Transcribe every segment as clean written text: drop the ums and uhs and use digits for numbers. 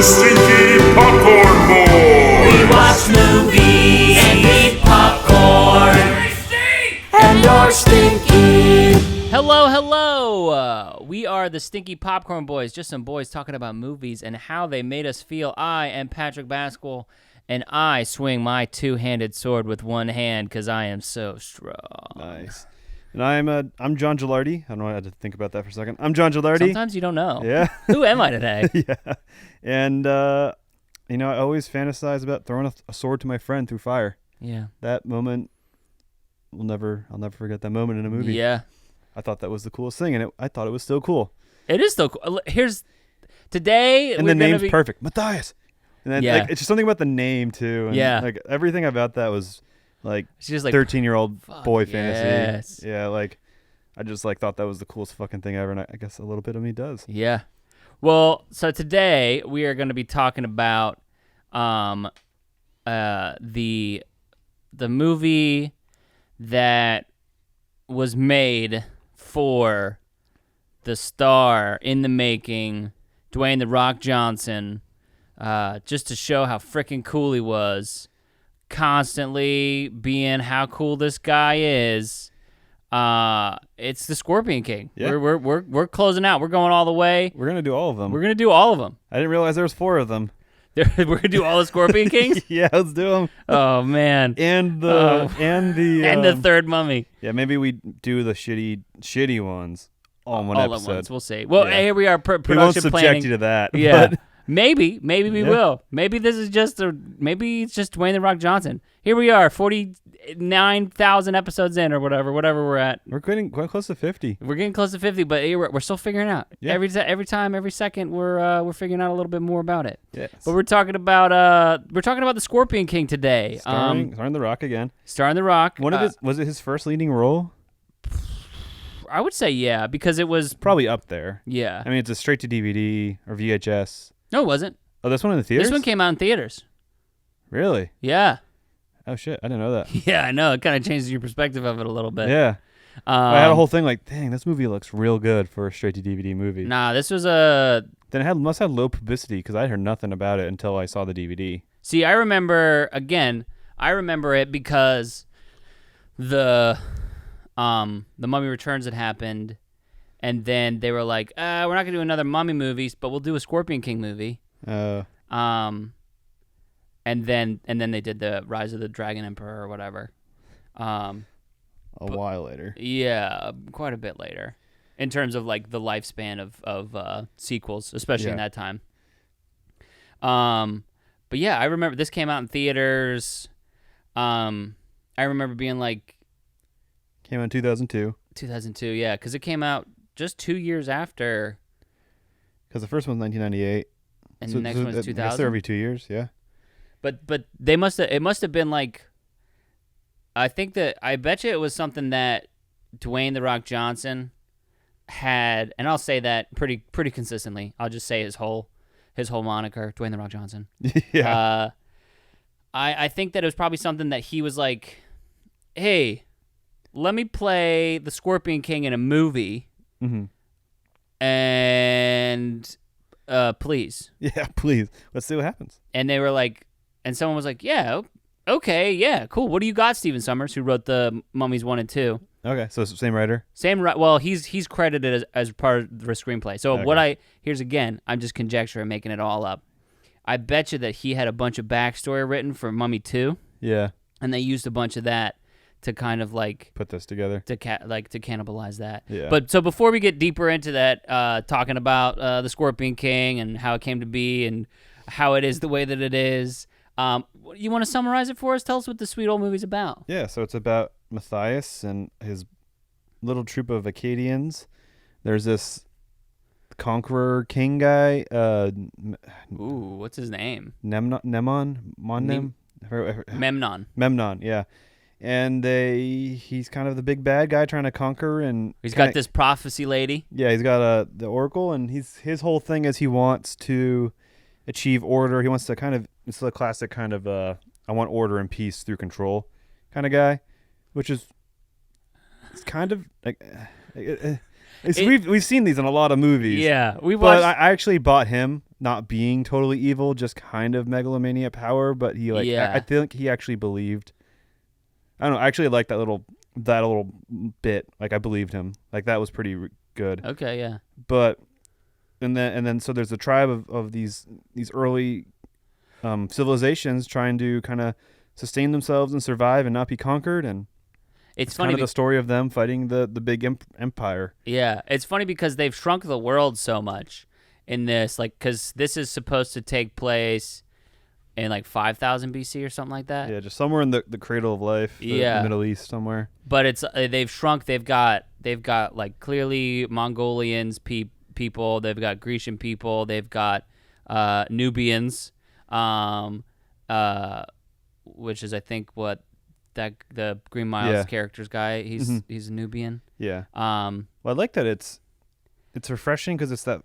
the Stinky Popcorn Boys. We watch movies and eat popcorn. And you're stinky. Hello. We are the Stinky Popcorn Boys, just some boys talking about movies and how they made us feel. I am Patrick Baskell, and I swing my two-handed sword with one hand because I am so strong. Nice. And I'm John Gilardi. I don't know, I had to think about that for a second. I'm John Gilardi. Sometimes you don't know. Yeah. Who am I today? Yeah. And, I always fantasize about throwing a sword to my friend through fire. Yeah. That moment, I'll never forget that moment in a movie. Yeah. I thought that was the coolest thing, and I thought it was still cool. It is still cool. Today. And the name's perfect. Matthias. And then, yeah. it's just something about the name, too. And, yeah. Everything about that was, it's just 13-year-old boy fantasy. Yes. Yeah, I just, thought that was the coolest fucking thing ever, and I guess a little bit of me does. Yeah. Well, so today we are going to be talking about the movie that was made for the star in the making, Dwayne "The Rock" Johnson, just to show how freaking cool he was, constantly being how cool this guy is. It's the Scorpion King. Yeah. We're closing out. We're going all the way. We're gonna do all of them. We're gonna do all of them. I didn't realize there was 4 of them. We're gonna do all the Scorpion Kings. Yeah, let's do them. Oh man. And the third mummy. Yeah, maybe we do the shitty ones all in one all episode. At once. We'll see. Well, yeah. Here we are. We won't Production subject planning. you to that. Yeah. But Maybe we will. Maybe this is maybe it's just Dwayne "The Rock" Johnson. Here we are, 49,000 episodes in, or whatever we're at. we're getting quite close to 50. We're getting close to 50, but we're still figuring out. Yeah. Every time, every second, we're figuring out a little bit more about it. Yes. But we're talking about the Scorpion King today. Starring The Rock again. Starring The Rock. Was it his first leading role? I would say yeah, because it was Probably up there. yeah. I mean, it's a straight to DVD or VHS. No, it wasn't. Oh, this one in the theaters? This one came out in theaters. Really? Yeah. Oh shit, I didn't know that. Yeah, I know. It kind of changes your perspective of it a little bit. Yeah. I had a whole thing dang, this movie looks real good for a straight to DVD movie. Nah, this was Then it must have low publicity because I heard nothing about it until I saw the DVD. See, I remember it because the Mummy Returns had happened, and then they were like, we're not gonna do another Mummy movie, but we'll do a Scorpion King movie. And then they did the Rise of the Dragon Emperor or whatever. A while later. Yeah, quite a bit later, in terms of the lifespan of sequels, especially in that time. But yeah, I remember this came out in theaters. I remember being Came out in 2002. 2002, yeah, because it came out just 2 years after. Because the first one's 1998. And the next one's 2000. I guess they're every 2 years, yeah. But it must have been I bet you it was something that Dwayne "The Rock" Johnson had, and I'll say that pretty consistently. I'll just say his whole moniker, Dwayne "The Rock" Johnson. Yeah. I think that it was probably something that he was like, hey, let me play the Scorpion King in a movie. Mm-hmm. And please. Yeah, please. Let's see what happens. And they were like, and someone was like, yeah, okay, yeah, cool. What do you got, Stephen Sommers, who wrote the Mummies 1 and 2? Okay, so it's the same writer? Well, he's credited as part of the screenplay. So okay. Here's again, I'm just conjecturing, making it all up. I bet you that he had a bunch of backstory written for Mummy 2. Yeah. And they used a bunch of that to kind of put this together. To cannibalize that. Yeah. But so before we get deeper into that, talking about the Scorpion King and how it came to be and how it is the way that it is, you want to summarize it for us? Tell us what the sweet old movie's about. Yeah, so it's about Matthias and his little troop of Acadians. There's this conqueror king guy. Ooh, what's his name? Memnon, yeah. And he's kind of the big bad guy trying to conquer, and he's got this prophecy lady. Yeah, he's got the oracle, and his whole thing is he wants to achieve order. He wants to it's the classic kind of I want order and peace through control kind of guy, which is it's kind of we've seen these in a lot of movies. Yeah, we watched. But I actually bought him not being totally evil, just kind of megalomania power. But he like, Yeah. I think he actually believed. I don't know. I actually like that little bit. Like I believed him. Like that was pretty good. Okay, yeah. But and then so there's a tribe of these early civilizations trying to kind of sustain themselves and survive and not be conquered, and It's kind funny. of the story of them fighting the big empire. Yeah, it's funny because they've shrunk the world so much in this, like, because this is supposed to take place in like 5,000 BC or something like that. Yeah, just somewhere in the cradle of life, the Middle East somewhere. But it's they've shrunk. They've got like clearly Mongolians people. They've got Grecian people. They've got Nubians, which is I think what the Green Miles character's guy. He's a Nubian. Yeah. Um, Well, I like that it's refreshing because it's that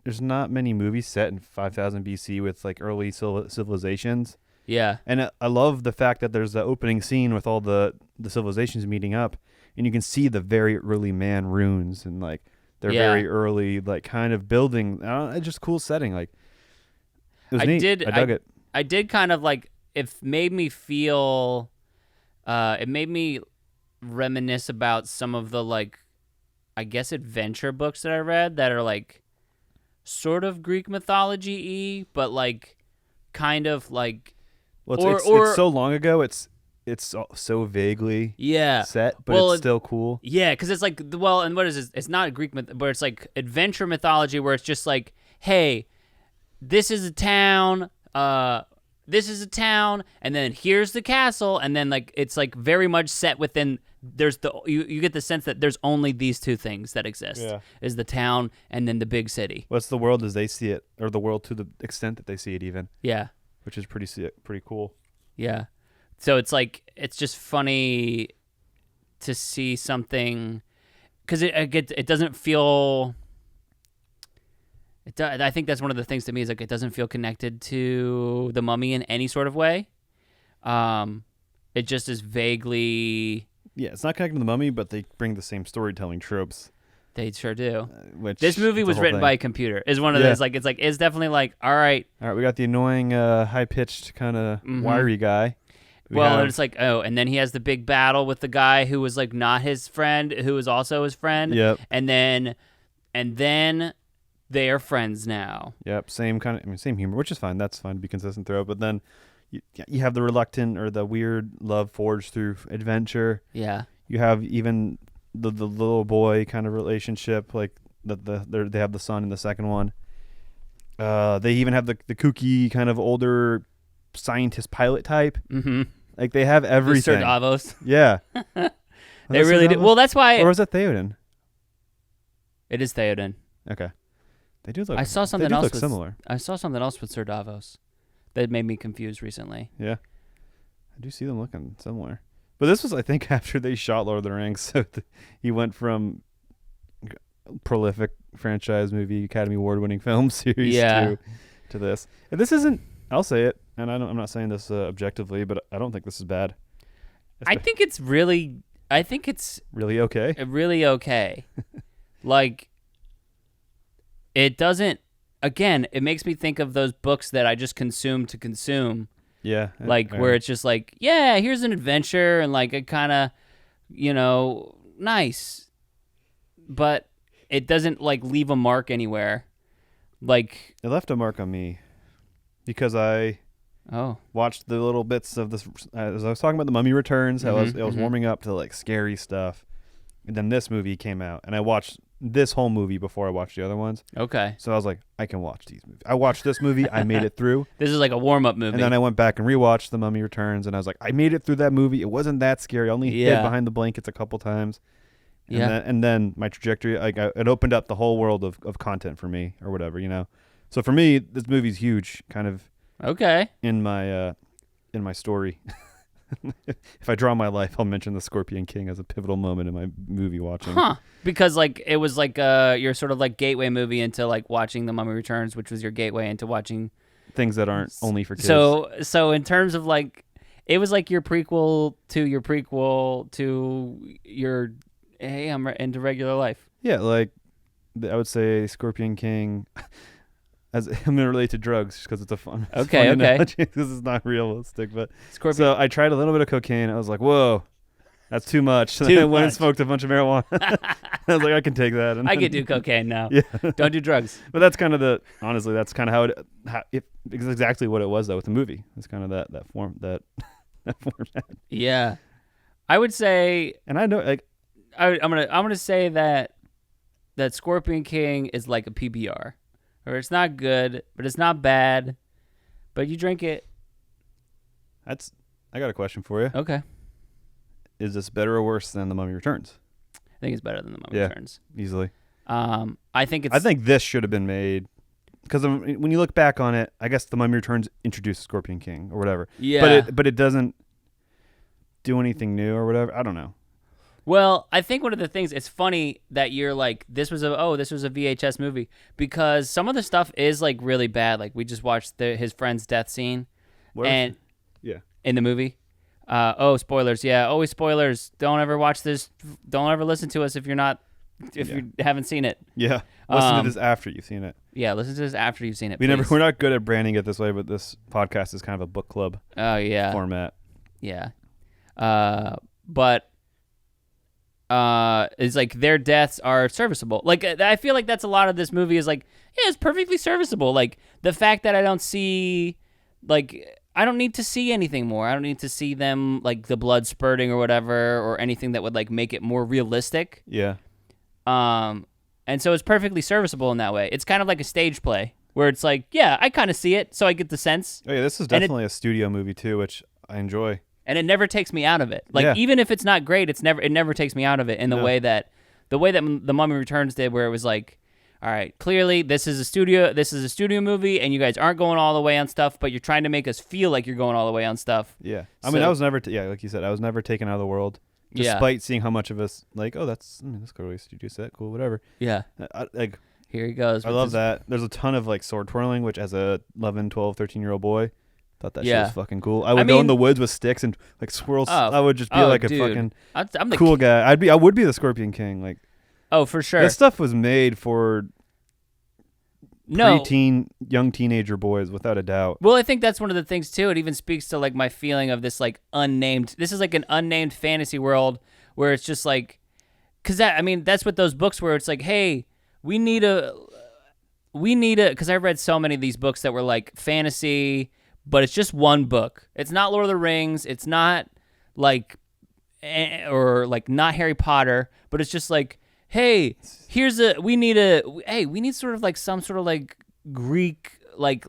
there's not many movies set in 5000 BC with like early civilizations. yeah. And I love the fact that there's the opening scene with all the civilizations meeting up, and you can see the very early man runes and like their very early like kind of building. It's just cool setting. Like it was neat. I dug it. I did kind of like it made me feel. It made me reminisce about some of the like, I guess adventure books that I read that are like sort of Greek mythology-y, but like kind of like. Well, it's so long ago. It's so vaguely set, but it's still cool. Yeah, because it's like, well, and what is this? It's not Greek myth, but it's like adventure mythology where it's just like, hey, this is a town, and then here's the castle, and then like it's like very much set within. There's you get the sense that there's only these two things that exist: is the town and then the big city. What's the world as they see it, or the world to the extent that they see it, even? Yeah, which is pretty cool. Yeah. So it's like, it's just funny to see something, because it doesn't feel. I think that's one of the things to me is like it doesn't feel connected to the Mummy in any sort of way. It just is vaguely. Yeah, it's not connected to the Mummy, but they bring the same storytelling tropes. They sure do. Which this movie was written by a computer. Is one of those like it's definitely like all right. All right, we got the annoying, high pitched kind of wiry guy. And it's like, oh, and then he has the big battle with the guy who was like not his friend, who was also his friend. Yep. And then they are friends now. Yep. Same humor, which is fine. That's fine to be consistent throughout. But then you have the reluctant or the weird love forged through adventure. Yeah. You have even the little boy kind of relationship, like they have the son in the second one. They even have the kooky kind of older scientist pilot type. Mm-hmm. Like they have everything. Sir Davos. Yeah. They really do. Well, that's why. Or was it Theoden? It is Theoden. Okay. They do look. I saw something else. Look similar. I saw something else with Sir Davos that made me confused recently. Yeah. I do see them looking similar. But this was, I think, after they shot Lord of the Rings, so he went from prolific franchise movie, Academy Award-winning film series to this. And this isn't. I'll say it, and I'm not saying this objectively, but I don't think this is bad. I think it's really really okay. Really okay. Like, it doesn't. Again, it makes me think of those books that I just consume to consume. Yeah. Like where it's just like, yeah, here's an adventure and like a kind of, nice, but it doesn't like leave a mark anywhere. Like it left a mark on me because I watched the little bits of this as I was talking about the Mummy Returns. I was warming up to like scary stuff, and then this movie came out, and I watched this whole movie before I watched the other ones. Okay. So I was like, I can watch these movies. I watched this movie. I made it through. This is like a warm-up movie. And then I went back and rewatched The Mummy Returns, and I was like, I made it through that movie. It wasn't that scary. I only hid behind the blankets a couple times. And then my trajectory, like it opened up the whole world of content for me or whatever, So for me, this movie's huge, kind of. Okay. In my story. If I draw my life, I'll mention the Scorpion King as a pivotal moment in my movie watching. Huh. Because like it was like your sort of like gateway movie into like watching The Mummy Returns, which was your gateway into watching things that aren't only for kids. So in terms of like, it was like your prequel to your hey, I'm into regular life. Yeah, like I would say Scorpion King. as I'm gonna relate to drugs because it's a fun. Okay, because it's not realistic, but Scorpion. so I tried a little bit of cocaine. I was like, whoa, that's too much. So Too I went and much. smoked a bunch of marijuana. I was like, I can take that. And I could do cocaine now. Yeah, Don't do drugs. but that's kind of honestly, that's kind of how it it's exactly what it was though with the movie. It's kind of that form that format. Yeah, I would say And I know like I'm gonna say that Scorpion King is like a PBR, or it's not good, but it's not bad, but you drink it. I got a question for you. Okay, Is this better or worse than The Mummy Returns? I think it's better than The Mummy Yeah. Returns. Easily. I think this should have been made because when you look back on it, I guess The Mummy Returns introduced Scorpion King or whatever. Yeah. But it doesn't do anything new or whatever. I don't know. Well, I think one of the things, it's funny that you're like, this was a VHS movie, because some of the stuff is like really bad. Like we just watched his friend's death scene in the movie. Spoilers. Yeah. Always spoilers. Don't ever watch this. Don't ever listen to us if you haven't seen it. Yeah. Listen to this after you've seen it. Yeah. Listen to this after you've seen it. We're not good at branding it this way, but this podcast is kind of a book club format. Yeah. But it's like their deaths are serviceable. Like I feel like that's a lot of this movie is like, yeah, it's perfectly serviceable. Like the fact that I don't need to see anything more. I don't need to see them like the blood spurting or whatever, or anything that would like make it more realistic. Yeah. And so it's perfectly serviceable in that way. It's kind of like a stage play where it's like, yeah, I kind of see it, so I get the sense. Oh yeah, this is definitely a studio movie too, which I enjoy. And it never takes me out of it. Like even if it's not great, it never takes me out of it in the way that The Mummy Returns did, where it was like, all right, clearly this is a studio movie, and you guys aren't going all the way on stuff, but you're trying to make us feel like you're going all the way on stuff. Yeah. I mean, I was never like you said, I was never taken out of the world, despite seeing how much of us like, oh, that's clearly a studio set, cool, whatever. Yeah. Like here he goes. I love that. There's a ton of like sword twirling, which as a 11, 12, 13-year-old boy, thought that shit was fucking cool. I would go in the woods with sticks and like swirls. I would just be like a fucking cool guy. I would be the Scorpion King. Like, oh, for sure. This stuff was made for preteen, young teenager boys, without a doubt. Well, I think that's one of the things too. It even speaks to like my feeling of this like unnamed. This is like an unnamed fantasy world where it's just like, that's what those books were. It's like, hey, we need a. Because I read so many of these books that were like fantasy, but it's just one book. It's not Lord of the Rings. It's not like, or like not Harry Potter, but it's just like, hey, we need sort of like some sort of like Greek, like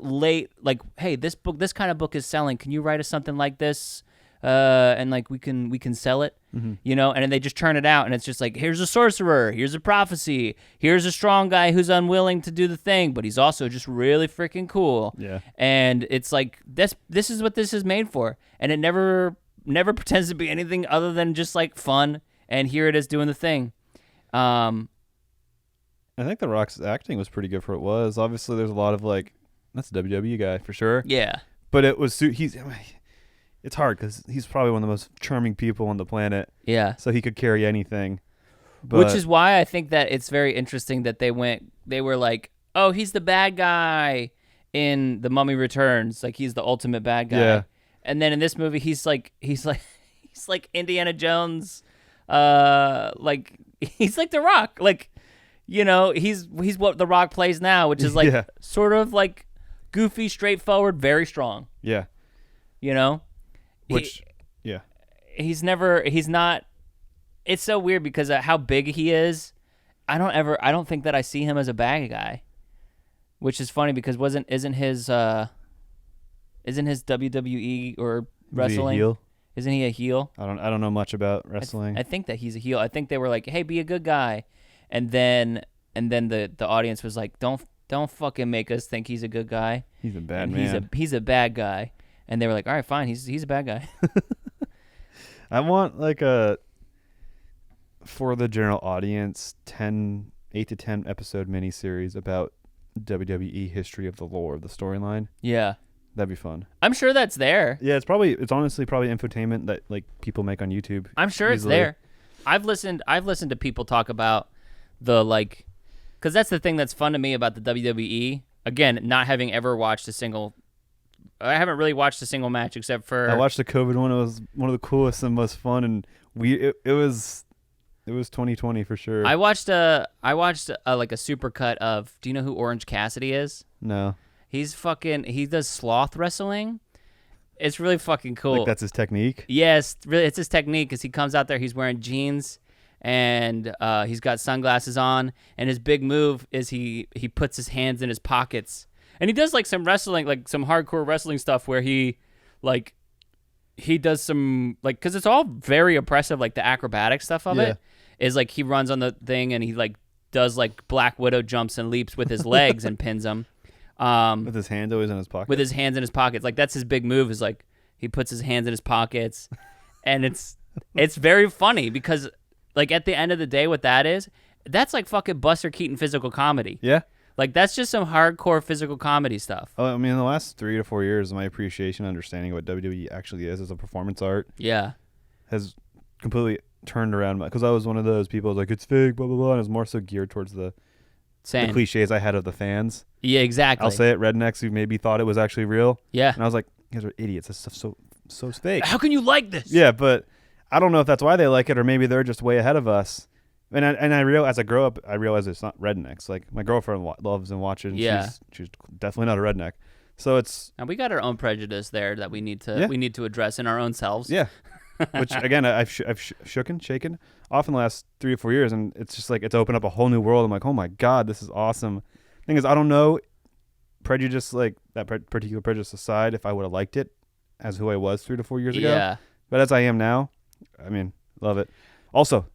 hey, this kind of book is selling. Can you write us something like this? And like we can sell it, and then they just turn it out, and it's just like, here's a sorcerer, here's a prophecy, here's a strong guy who's unwilling to do the thing, but he's also just really freaking cool. Yeah. And it's like this is what this is made for, and it never pretends to be anything other than just like fun. And here it is doing the thing. I think The Rock's acting was pretty good for what it was. Obviously, there's a lot of like, that's a WWE guy for sure. Yeah. But it was it's hard because he's probably one of the most charming people on the planet. Yeah. So he could carry anything. But which is why I think that it's very interesting that they were like, oh, he's the bad guy in The Mummy Returns. Like he's the ultimate bad guy. Yeah. And then in this movie, he's like Indiana Jones. Like he's like The Rock. Like, he's what The Rock plays now, which is like sort of like goofy, straightforward, very strong. Yeah. He's not. It's so weird because how big he is. I don't think that I see him as a bad guy, which is funny because isn't his WWE or wrestling? Is he a heel? Isn't he a heel? I don't know much about wrestling. I think that he's a heel. I think they were like, hey, be a good guy, and then the audience was like, don't fucking make us think he's a good guy. He's a bad man. He's a bad guy. And they were like, all right, fine, he's a bad guy. I want like for the general audience, 8 to 10 episode miniseries about WWE history of the lore of the storyline. Yeah. That'd be fun. I'm sure that's there. Yeah, it's honestly probably infotainment that like people make on YouTube. I'm sure easily. It's there. I've listened to people talk about the like, because that's the thing that's fun to me about the WWE. again, not having ever watched I haven't really watched a single match except for I watched the COVID one. It was one of the coolest and most fun, and it was 2020 for sure. I watched like a supercut of. Do you know who Orange Cassidy is? No, He does sloth wrestling. It's really fucking cool. like that's his technique. Yes, really, it's his technique because he comes out there, he's wearing jeans, and he's got sunglasses on, and his big move is he puts his hands in his pockets, and he does like some wrestling, like some hardcore wrestling stuff where he does some like, because it's all very impressive, like the acrobatic stuff of it is like he runs on the thing and he like does like Black Widow jumps and leaps with his legs and pins them. With his hand always in his pocket. With his hands in his pockets. Like that's his big move is like he puts his hands in his pockets, and it's very funny because like at the end of the day what that is, that's like fucking Buster Keaton physical comedy. Yeah. Like that's just some hardcore physical comedy stuff. Oh, I mean, in the last 3 to 4 years, my appreciation and understanding of what WWE actually is as a performance art Yeah. has completely turned around. Because I was one of those people like, it's fake, blah, blah, blah. And it was more so geared towards the Same. cliches I had of the fans. Yeah, exactly. I'll say it, rednecks who maybe thought it was actually real. Yeah. And I was like, you guys are idiots. This stuff's so fake. How can you like this? Yeah, but I don't know if that's why they like it, or maybe they're just way ahead of us. And I realize as I grow up, I realize it's not rednecks. Like my girlfriend loves and watches. Yeah. She's definitely not a redneck. So it's And we got our own prejudice there that we need to address in our own selves. yeah. Which again, I've shaken off in the last 3 or 4 years, and it's just like it's opened up a whole new world. I'm like, oh my god, this is awesome. Thing is, I don't know prejudice, like that particular prejudice aside, if I would have liked it as who I was 3 to 4 years ago. Yeah. But as I am now, I mean, love it. Also,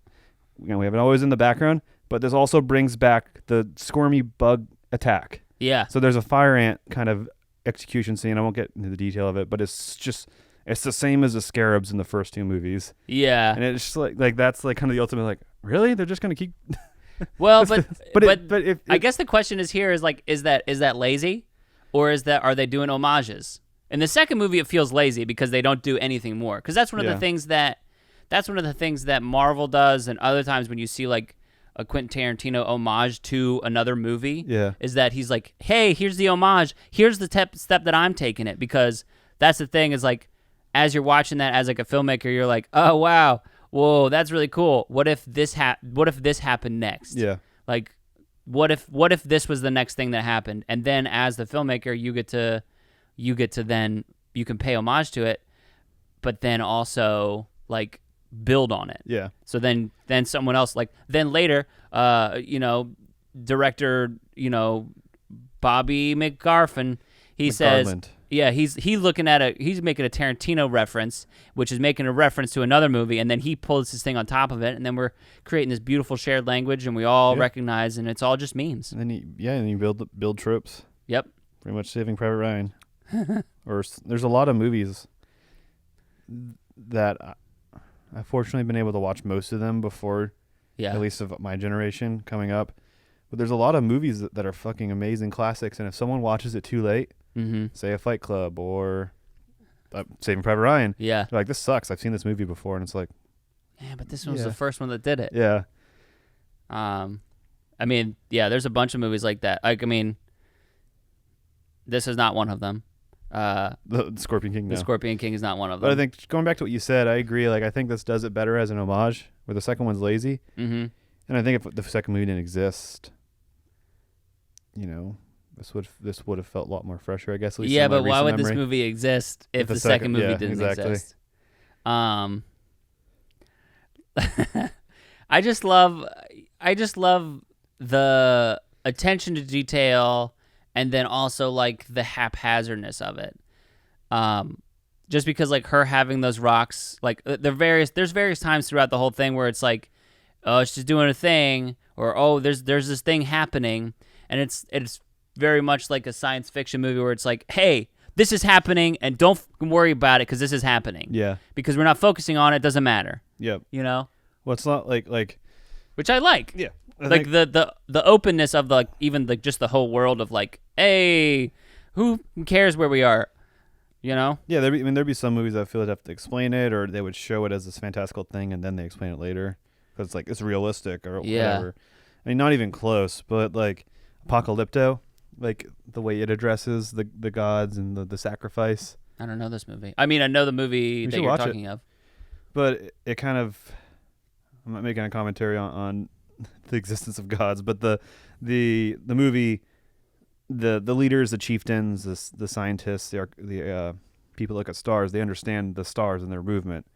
we have it always in the background, but this also brings back the squirmy bug attack. Yeah. So there's a fire ant kind of execution scene. I won't get into the detail of it, but it's the same as the scarabs in the first 2 movies. Yeah. And it's just like that's like kind of the ultimate, like, really? They're just gonna keep Well, but if I guess the question is here is like, is that lazy, or are they doing homages? In the second movie, it feels lazy because they don't do anything more. Because that's one of the things that Marvel does, and other times when you see like a Quentin Tarantino homage to another movie, is that he's like, hey, here's the homage, here's the step that I'm taking it, because that's the thing is like, as you're watching that as like a filmmaker, you're like, oh wow, whoa, that's really cool. What if this happened next? Yeah. Like, what if this was the next thing that happened? And then as the filmmaker, you can pay homage to it, but then also like build on it. Yeah. So then someone else, like, then later, director, Bobby McGarfin, he says, yeah, he's making a Tarantino reference, which is making a reference to another movie, and then he pulls his thing on top of it, and then we're creating this beautiful shared language, and we all recognize, and it's all just memes. And then you build tropes. Yep. Pretty much Saving Private Ryan. Or there's a lot of movies that I've fortunately been able to watch most of them before, at least of my generation coming up. But there's a lot of movies that are fucking amazing classics, and if someone watches it too late, say a Fight Club or Saving Private Ryan, they're like, this sucks. I've seen this movie before, and it's like, yeah, but this one was the first one that did it. Yeah. I mean, yeah, there's a bunch of movies like that. Like, I mean, this is not one of them. The Scorpion King. The Scorpion King is not one of them. But I think going back to what you said, I agree. Like, I think this does it better as an homage, where the second one's lazy. Mm-hmm. And I think if the second movie didn't exist, this would have felt a lot more fresher, I guess. At least in my but why would recent this memory. movie exist if the second movie didn't exist? I just love the attention to detail, and then also like the haphazardness of it. Just because like her having those rocks, like there's various times throughout the whole thing where it's like, oh, it's just doing a thing, or oh, there's this thing happening, and it's very much like a science fiction movie where it's like, hey, this is happening, and don't worry about it because this is happening. Yeah. Because we're not focusing on it, doesn't matter. Yep. Well, it's not like which I like. Yeah. Like the openness of the even like just the whole world of like, hey, who cares where we are? Yeah, there'd be some movies I feel I'd have to explain it, or they would show it as this fantastical thing and then they explain it later because it's like it's realistic or whatever. I mean, not even close, but like Apocalypto like the way it addresses the gods and the sacrifice. I don't know this movie. I mean, I know the movie that you're talking of. But it kind of, I'm not making a commentary on the existence of gods, but the movie, the leaders, the chieftains, the scientists, the people look at stars. They understand the stars and their movement,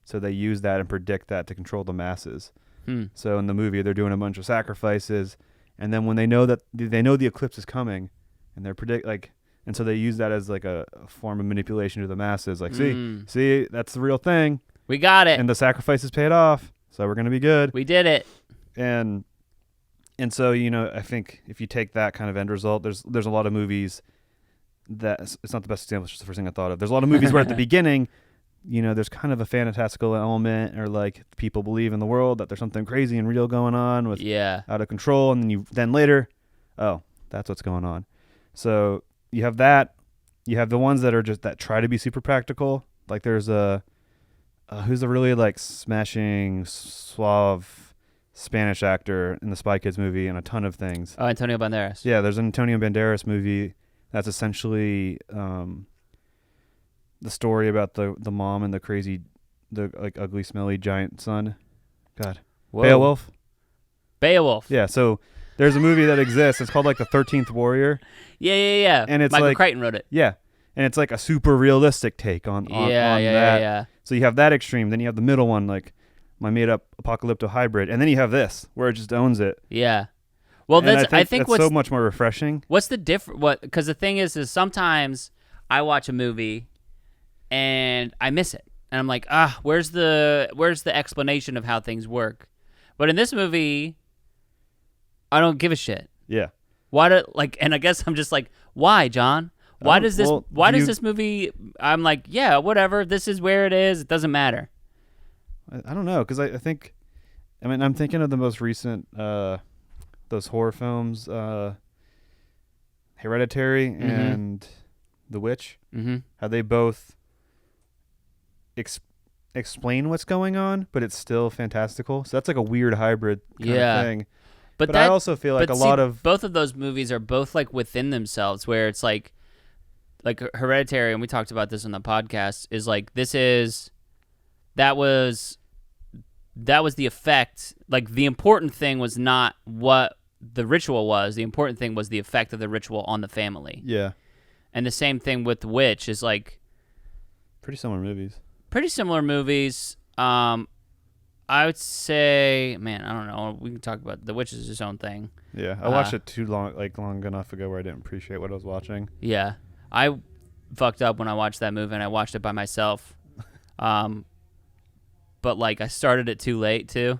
so they use that and predict that to control the masses. So in the movie, they're doing a bunch of sacrifices, and then when they know that the eclipse is coming, and and so they use that as like a form of manipulation to the masses. Like, see, that's the real thing. We got it. And the sacrifice is paid off, so we're gonna be good. We did it. And so I think if you take that kind of end result, there's a lot of movies that it's not the best example. It's just the first thing I thought of. There's a lot of movies where at the beginning, there's kind of a fantastical element, or like people believe in the world that there's something crazy and real going on with out of control, and then later, oh, that's what's going on. So you have that. You have the ones that are just that try to be super practical. Like there's who's the really like smashing suave Spanish actor in the Spy Kids movie and a ton of things. Oh, Antonio Banderas. Yeah, there's an Antonio Banderas movie that's essentially the story about the mom and the like ugly, smelly giant son. God. Whoa. Beowulf. Yeah, so there's a movie that exists. It's called like The 13th Warrior. Yeah. And it's Michael Crichton wrote it. Yeah. And it's like a super realistic take on that. Yeah. So you have that extreme, then you have the middle one, like my made-up apocalypto hybrid, and then you have this where it just owns it. Yeah. Well, I think that's so much more refreshing. What's the because the thing is sometimes I watch a movie and I miss it, and I'm like, where's the explanation of how things work? But in this movie, I don't give a shit. Yeah. And I guess I'm just like, why, John? Why does this movie? I'm like, yeah, whatever. This is where it is. It doesn't matter. I don't know, because I think, I'm thinking of the most recent those horror films, Hereditary and The Witch. Mm-hmm. How they both explain what's going on, but it's still fantastical. So that's like a weird hybrid kind of thing. But I also feel like both of those movies are both like within themselves, where it's like Hereditary, and we talked about this on the podcast, is like that was the effect. Like the important thing was not what the ritual was. The important thing was the effect of the ritual on the family. Yeah. And the same thing with The Witch is like pretty similar movies. I would say, man, I don't know. We can talk about The Witch is its own thing. Yeah, I watched it long enough ago where I didn't appreciate what I was watching. Yeah. I fucked up when I watched that movie, and I watched it by myself. But like I started it too late too.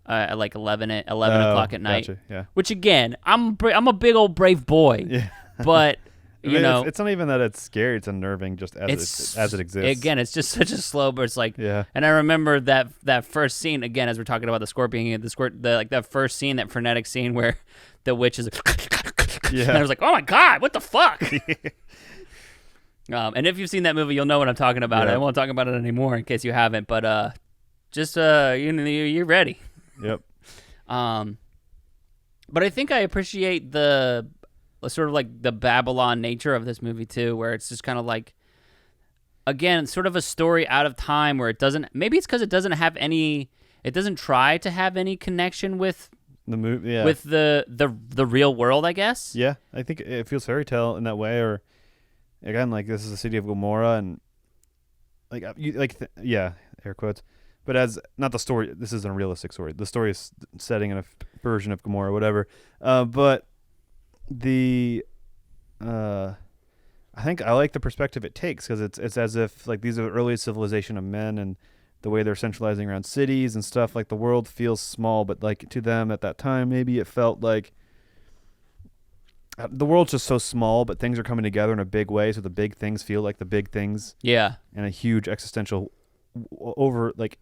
At like 11 o'clock at night. Gotcha, yeah. Which again, I'm a big old brave boy. Yeah. But it's not even that it's scary. It's unnerving just as it exists. Again, it's just such a slow, but it's like, yeah. And I remember that first scene again, as we're talking about the scorpion, that first scene, that frenetic scene where the witch is. Yeah. And I was like, oh my God, what the fuck? And if you've seen that movie, you'll know what I'm talking about. Yeah. I won't talk about it anymore in case you haven't, but you're ready. Yep. But I think I appreciate the sort of like the Babylon nature of this movie too, where it's just kind of like, again, sort of a story out of time where it doesn't, maybe it's because it doesn't try to have any connection with the movie, yeah. with the real world, I guess. Yeah, I think it feels fairy tale in that way, or again, like this is the city of Gomorrah, and air quotes, but as not the story. This isn't a realistic story. The story is setting in a version of Gomorrah, whatever. But I think I like the perspective it takes, because it's as if like these are the earliest civilization of men, and the way they're centralizing around cities and stuff. Like the world feels small, but like to them at that time, maybe it felt like the world's just so small, but things are coming together in a big way. So the big things feel like the big things. Yeah. And a huge existential over like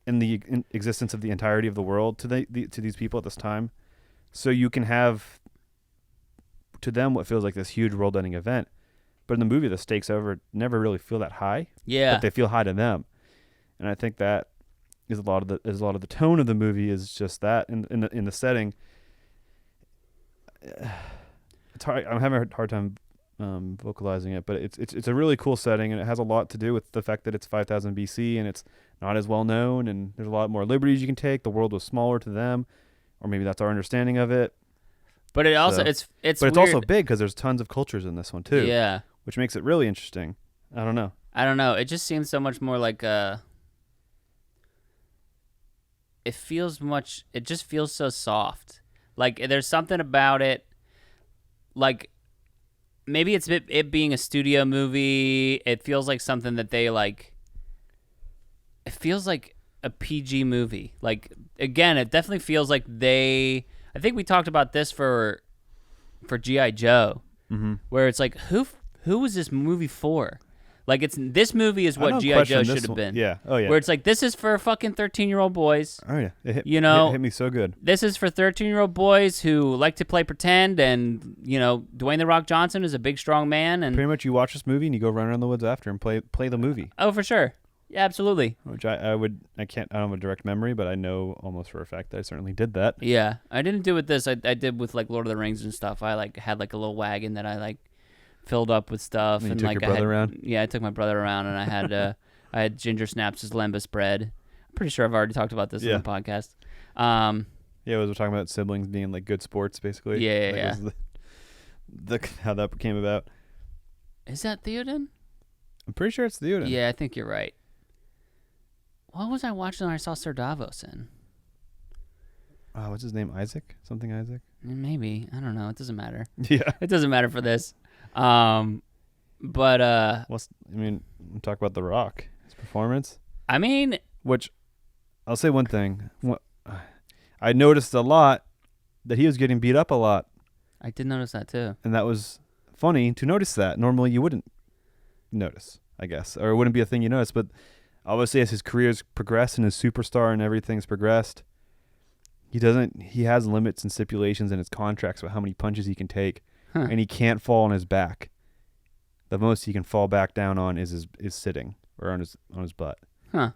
in the existence of the entirety of the world to these people at this time. So you can have to them what feels like this huge world-ending event, but in the movie the stakes never really feel that high. Yeah. But they feel high to them. And I think that is a lot of the tone of the movie is just that in the setting. hard. I'm having a hard time vocalizing it, but it's a really cool setting, and it has a lot to do with the fact that it's 5000 BC and it's not as well known, and there's a lot more liberties you can take. The world was smaller to them, or maybe that's our understanding of it. But it also So- it's But it's weird. also big because there's tons of cultures in this one too. Yeah. Which makes it really interesting. I don't know. I don't know. It just seems so much more like it just feels so soft. Like there's something about it. Like maybe it's it being a studio movie. It feels like something that they like. It feels like a PG movie. Like again, it definitely feels like they. I think we talked about this for G.I. Joe, where it's like who was this movie for? Like this movie is I what don't G.I. question Joe this should have one. been. Yeah. Oh yeah. Where it's like this is for fucking 13-year-old boys. Oh yeah. It hit me so good. This is for 13-year-old boys who like to play pretend, and Dwayne the Rock Johnson is a big, strong man, and Pretty much, you watch this movie and you go run around the woods after and play the movie. oh, for sure, yeah, absolutely, Which I don't have a direct memory, but I know almost for a fact that I certainly did that. yeah. I didn't do with this. I did with like Lord of the Rings and stuff. I like had like a little wagon that I like filled up with stuff, And you and took like your brother around? Yeah, I took my brother around, and I had I had Ginger Snaps' lembas bread. I'm pretty sure I've already talked about this Yeah. on the podcast. Yeah, we're talking about siblings being like good sports, basically. Yeah, That yeah. was the how that came about. Is that Theoden? I'm pretty sure it's Theoden. Yeah, I think you're right. What was I watching when I saw Sir Davos in? What's his name? Isaac? Something Isaac? Maybe. I don't know. It doesn't matter. Yeah. It doesn't matter for this. But Well, I mean, we'll talk about The Rock, his performance. I mean, Which, I'll say one thing. I noticed a lot that he was getting beat up a lot, I did notice that too. and that was funny to notice that. Normally, you wouldn't notice, I guess, or it wouldn't be a thing you notice. But obviously, as his career's progressed and his superstar and everything's progressed, he has limits and stipulations in his contracts about how many punches he can take, Huh. and he can't fall on his back. The most he can fall back down on is sitting or on his butt. Huh.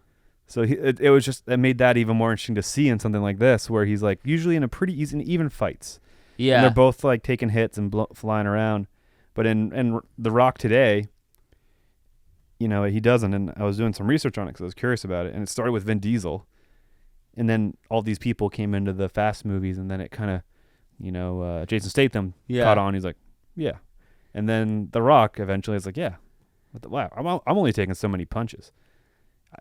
So it made that even more interesting to see in something like this, where he's like usually in a pretty easy, even fights. Yeah. And they're both like taking hits and flying around. But in The Rock today, he doesn't. And I was doing some research on it because I was curious about it. And it started with Vin Diesel. And then all these people came into the Fast movies, and then it kind of, Jason Statham caught on. He's like, yeah. And then The Rock eventually is like, yeah. Wow, I'm only taking so many punches.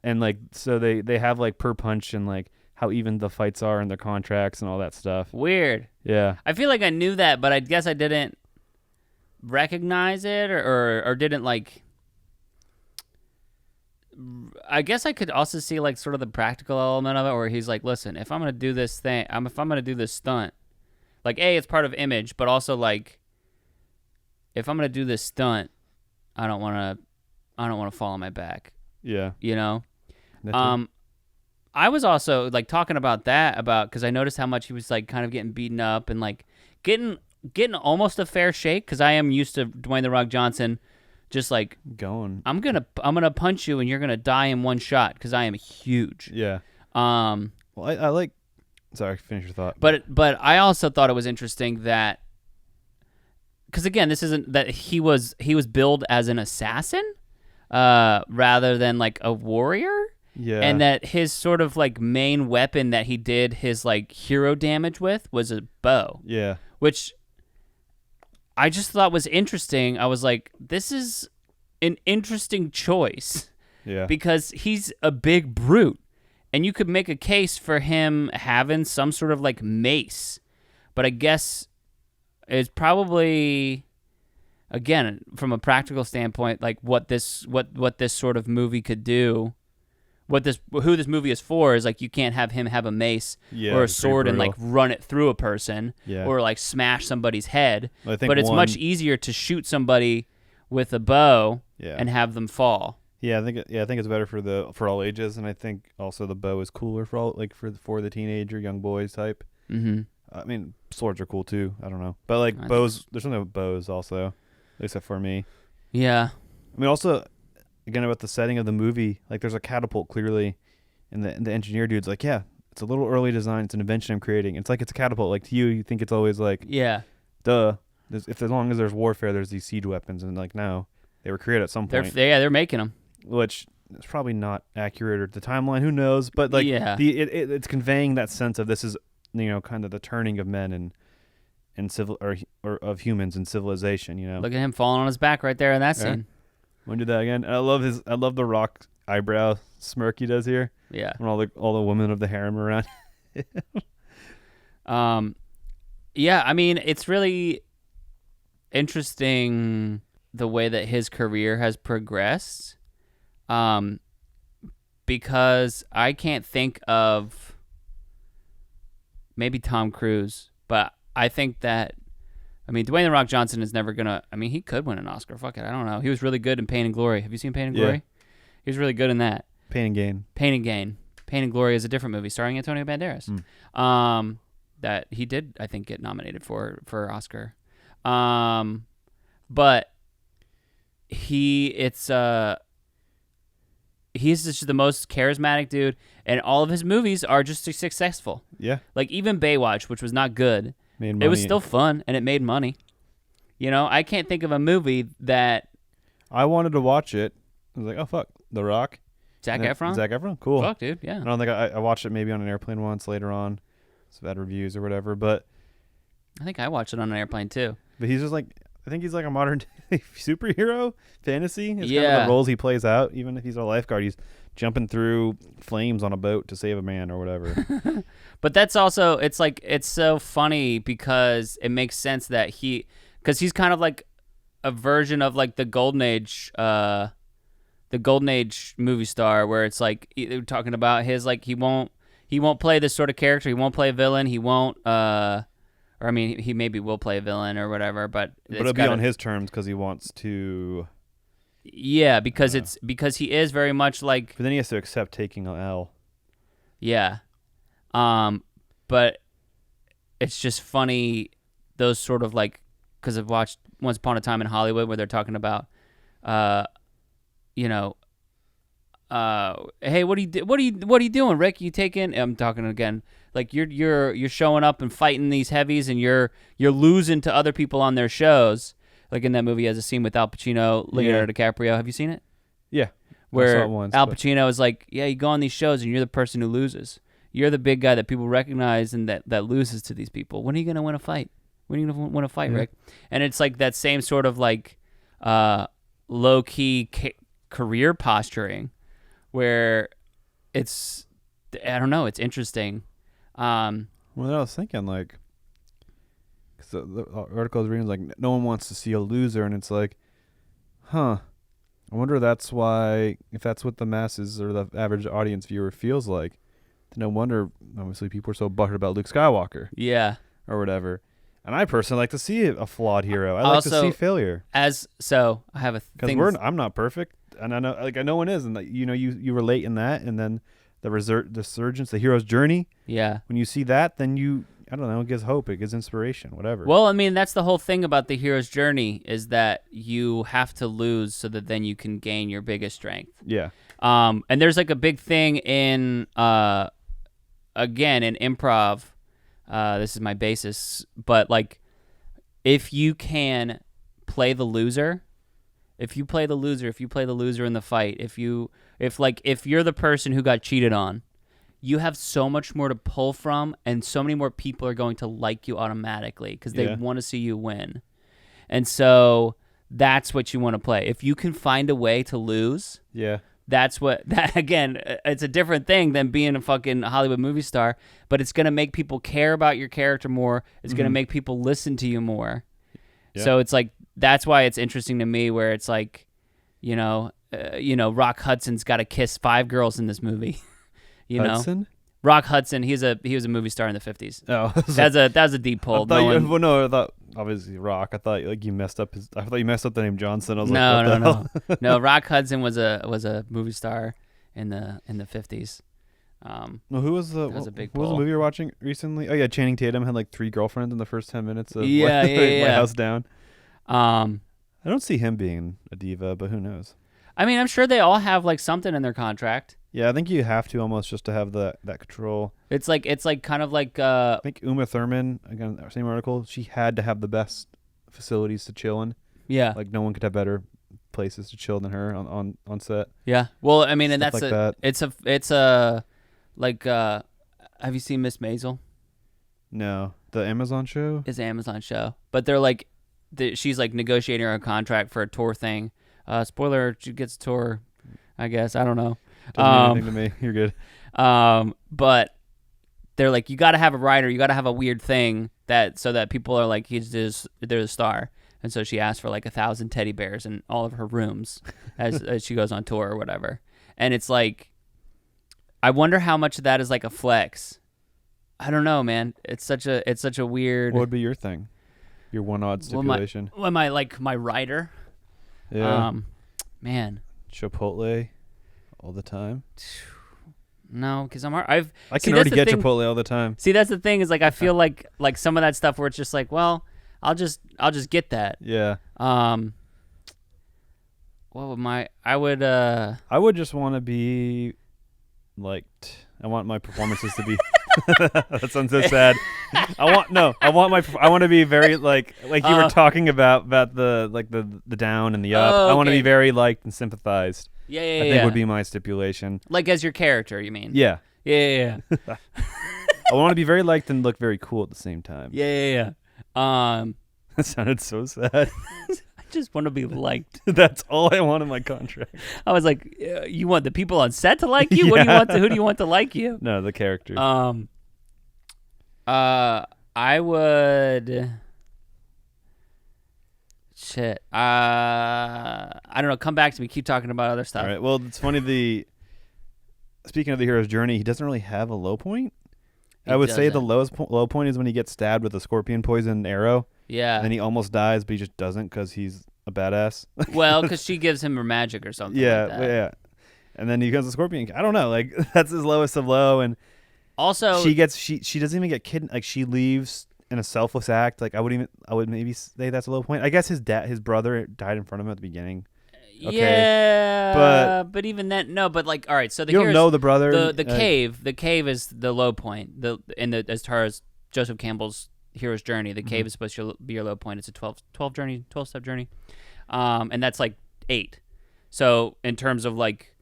And like, so they have like per punch and like how even the fights are in their contracts and all that stuff. Weird. Yeah. I feel like I knew that, but I guess I didn't recognize it or didn't like. I guess I could also see like sort of the practical element of it, where he's like, "Listen, if I'm gonna do this thing, if I'm gonna do this stunt, like it's part of image, but also like, if I'm gonna do this stunt, I don't want to fall on my back, Yeah. That too. I was also like talking about because I noticed how much he was like kind of getting beaten up and like getting almost a fair shake, because I am used to Dwayne the Rock Johnson just like Going. I'm gonna punch you and you're gonna die in one shot because I am huge. Yeah. Um, Well, I like. Sorry, finish your thought. but I also thought it was interesting that, because again, this isn't that he was billed as an assassin, rather than like a warrior. Yeah. And that his sort of like main weapon that he did his like hero damage with was a bow, Yeah. which I just thought was interesting. I was like, this is an interesting choice Yeah. because he's a big brute, and you could make a case for him having some sort of like mace, but I guess it's probably, again, from a practical standpoint, like what this sort of movie could do. Who this movie is for is like, you can't have him have a mace Yeah, or a it's pretty sword and like brutal. run it through a person, Yeah. or like smash somebody's head. I think But it's one- much easier to shoot somebody with a bow Yeah. and have them fall. Yeah, I think it's better for all ages, and I think also the bow is cooler for all for the teenager, young boys type. Mm-hmm. I mean, swords are cool too. I don't know, but like I think- bows, there's something with bows also, at least for me. Yeah. I mean, also, again, about the setting of the movie, like there's a catapult clearly, and the engineer dude's like, yeah, it's a little early design. It's an invention I'm creating. It's like it's a catapult. Like to you think it's always like, Yeah. duh. If as long as there's warfare, there's these siege weapons, and like now they were created at some point. They're making them. Which is probably not accurate or the timeline. Who knows? But like it's conveying that sense of this is kind of the turning of men and civil or of humans in civilization. Look at him falling on his back right there in that scene. When did that again? And I love the Rock eyebrow smirk he does here. Yeah. When all the women of the harem are around. Yeah, I mean, it's really interesting the way that his career has progressed. Because I can't think of maybe Tom Cruise, but I think that Dwayne The Rock Johnson is never gonna. He could win an Oscar. Fuck it, I don't know. He was really good in Pain and Glory. Have you seen Pain and Glory? He was really good in that. Pain and Gain. Pain and Gain. Pain and Glory is a different movie starring Antonio Banderas. That he did, I think, get nominated for Oscar. But he's just the most charismatic dude, and all of his movies are just successful. Yeah. Like even Baywatch, which was not good, it was still fun and it made money. I can't think of a movie that I wanted to watch it. I was like, oh fuck, The Rock. Zac Efron, cool. Fuck, dude, yeah. I don't think I watched it maybe on an airplane once later on. Some bad reviews or whatever, but I think I watched it on an airplane too. But he's just like, I think he's like a modern superhero fantasy. It's kind of the roles he plays out. Even if he's a lifeguard, he's jumping through flames on a boat to save a man or whatever. But that's also, it's so funny because it makes sense that because he's kind of like a version of like the Golden Age movie star, where it's like they're talking about his like he won't play this sort of character. He won't play a villain. He won't. He maybe will play a villain or whatever, but it'll be on his terms because he wants to. Yeah, because because he is very much like. But then he has to accept taking an L. Yeah, but it's just funny those sort of like, because I've watched Once Upon a Time in Hollywood where they're talking about, hey, what are you doing, Rick? You taking? I'm talking again. Like you're showing up and fighting these heavies, and you're losing to other people on their shows. Like in that movie, he has a scene with Al Pacino, Leonardo DiCaprio. Have you seen it? Yeah, where I saw it once, Al Pacino is like, yeah, you go on these shows and you're the person who loses. You're the big guy that people recognize and that loses to these people. When are you gonna win a fight? When are you gonna win a fight, Rick? And it's like that same sort of like low key career posturing, where it's, I don't know, it's interesting. Well, I was thinking like, because the article I was reading was like, no one wants to see a loser, and it's like, I wonder if that's what the masses or the average audience viewer feels like. No wonder, obviously, people are so butthurt about Luke Skywalker. Yeah. Or whatever. And I personally like to see a flawed hero. I like to see failure. I have a thing. Because I'm not perfect, and I know no one is, and you relate in that, and then the resurgence, the hero's journey. Yeah. When you see that, then I don't know, it gives hope, it gives inspiration, whatever. Well, that's the whole thing about the hero's journey, is that you have to lose so that then you can gain your biggest strength. Yeah. And there's like a big thing in in improv. This is my basis, but like, if you can play the loser, if you play the loser in the fight, if you're the person who got cheated on, you have so much more to pull from, and so many more people are going to like you automatically because they want to see you win. And so that's what you want to play. If you can find a way to lose, again, it's a different thing than being a fucking Hollywood movie star, but it's going to make people care about your character more. It's going to make people listen to you more. Yeah. So it's like, that's why it's interesting to me, where it's like, Rock Hudson's got to kiss 5 girls in this movie. Hudson? Rock Hudson, he was a movie star in the 50s. Oh, that was a deep pull. I thought obviously Rock. I thought like you messed up the name Johnson. I was no. Rock Hudson was a movie star in the 50s. No, who was the? That was a big What was the pull. movie you were watching recently? Oh yeah, Channing Tatum had like 3 girlfriends in the first 10 minutes of My House Down. I don't see him being a diva, but who knows? I'm sure they all have like something in their contract. Yeah, I think you have to almost just to have that control. It's like kind of like I think Uma Thurman, again, same article, she had to have the best facilities to chill in. Yeah. Like no one could have better places to chill than her on set. Yeah. Well, I mean, and Stuff that's like that. it's a like have you seen Miss Maisel? No, the Amazon show. It's an Amazon show, but they're like she's like negotiating her contract for a tour thing. Spoiler, she gets a tour, I guess. I don't know. Doesn't mean anything to me. You're good. But they're like, you got to have a writer, you got to have a weird thing so that people are like, they're the star. And so she asked for like 1,000 teddy bears in all of her rooms as she goes on tour or whatever. And it's like, I wonder how much of that is like a flex. I don't know, man. It's such a weird. What would be your thing? Your one odd stipulation? Am I like my writer? Yeah. Man. Chipotle all the time. No, because I can already get Chipotle all the time. See, that's the thing is like I feel like some of that stuff where it's just like, well, I'll just get that. Yeah. What would I would just want to be liked. I want my performances to be. That sounds so sad. I want to be very like you were talking about the down and the up. I want to be very liked and sympathized. Yeah. I think would be my stipulation. Like as your character, you mean? Yeah. Yeah. I want to be very liked and look very cool at the same time. Yeah. That sounded so sad. I just want to be liked. That's all I want in my contract. I was like, you want the people on set to like you? Yeah. Who do you want to like you? No, the character. I would. Shit. I don't know. Come back to me. Keep talking about other stuff. All right. Well, it's funny. Speaking of the hero's journey, he doesn't really have a low point. I would say the low point is when he gets stabbed with a scorpion poison arrow. Yeah. And then he almost dies, but he just doesn't because he's a badass. Well, because she gives him her magic or something. Yeah, like that. yeah. And then he becomes a scorpion. I don't know. Like that's his lowest of low. And also, she doesn't even get kidnapped. Like she leaves in a selfless act. Like I would maybe say that's a low point. I guess his brother died in front of him at the beginning. Okay. Yeah, but even then, no. But like, all right. So you don't know the brother. The cave is the low point. As far as Joseph Campbell's hero's journey, the cave is supposed to be your low point. It's a 12 step journey, and that's like 8. So in terms of like,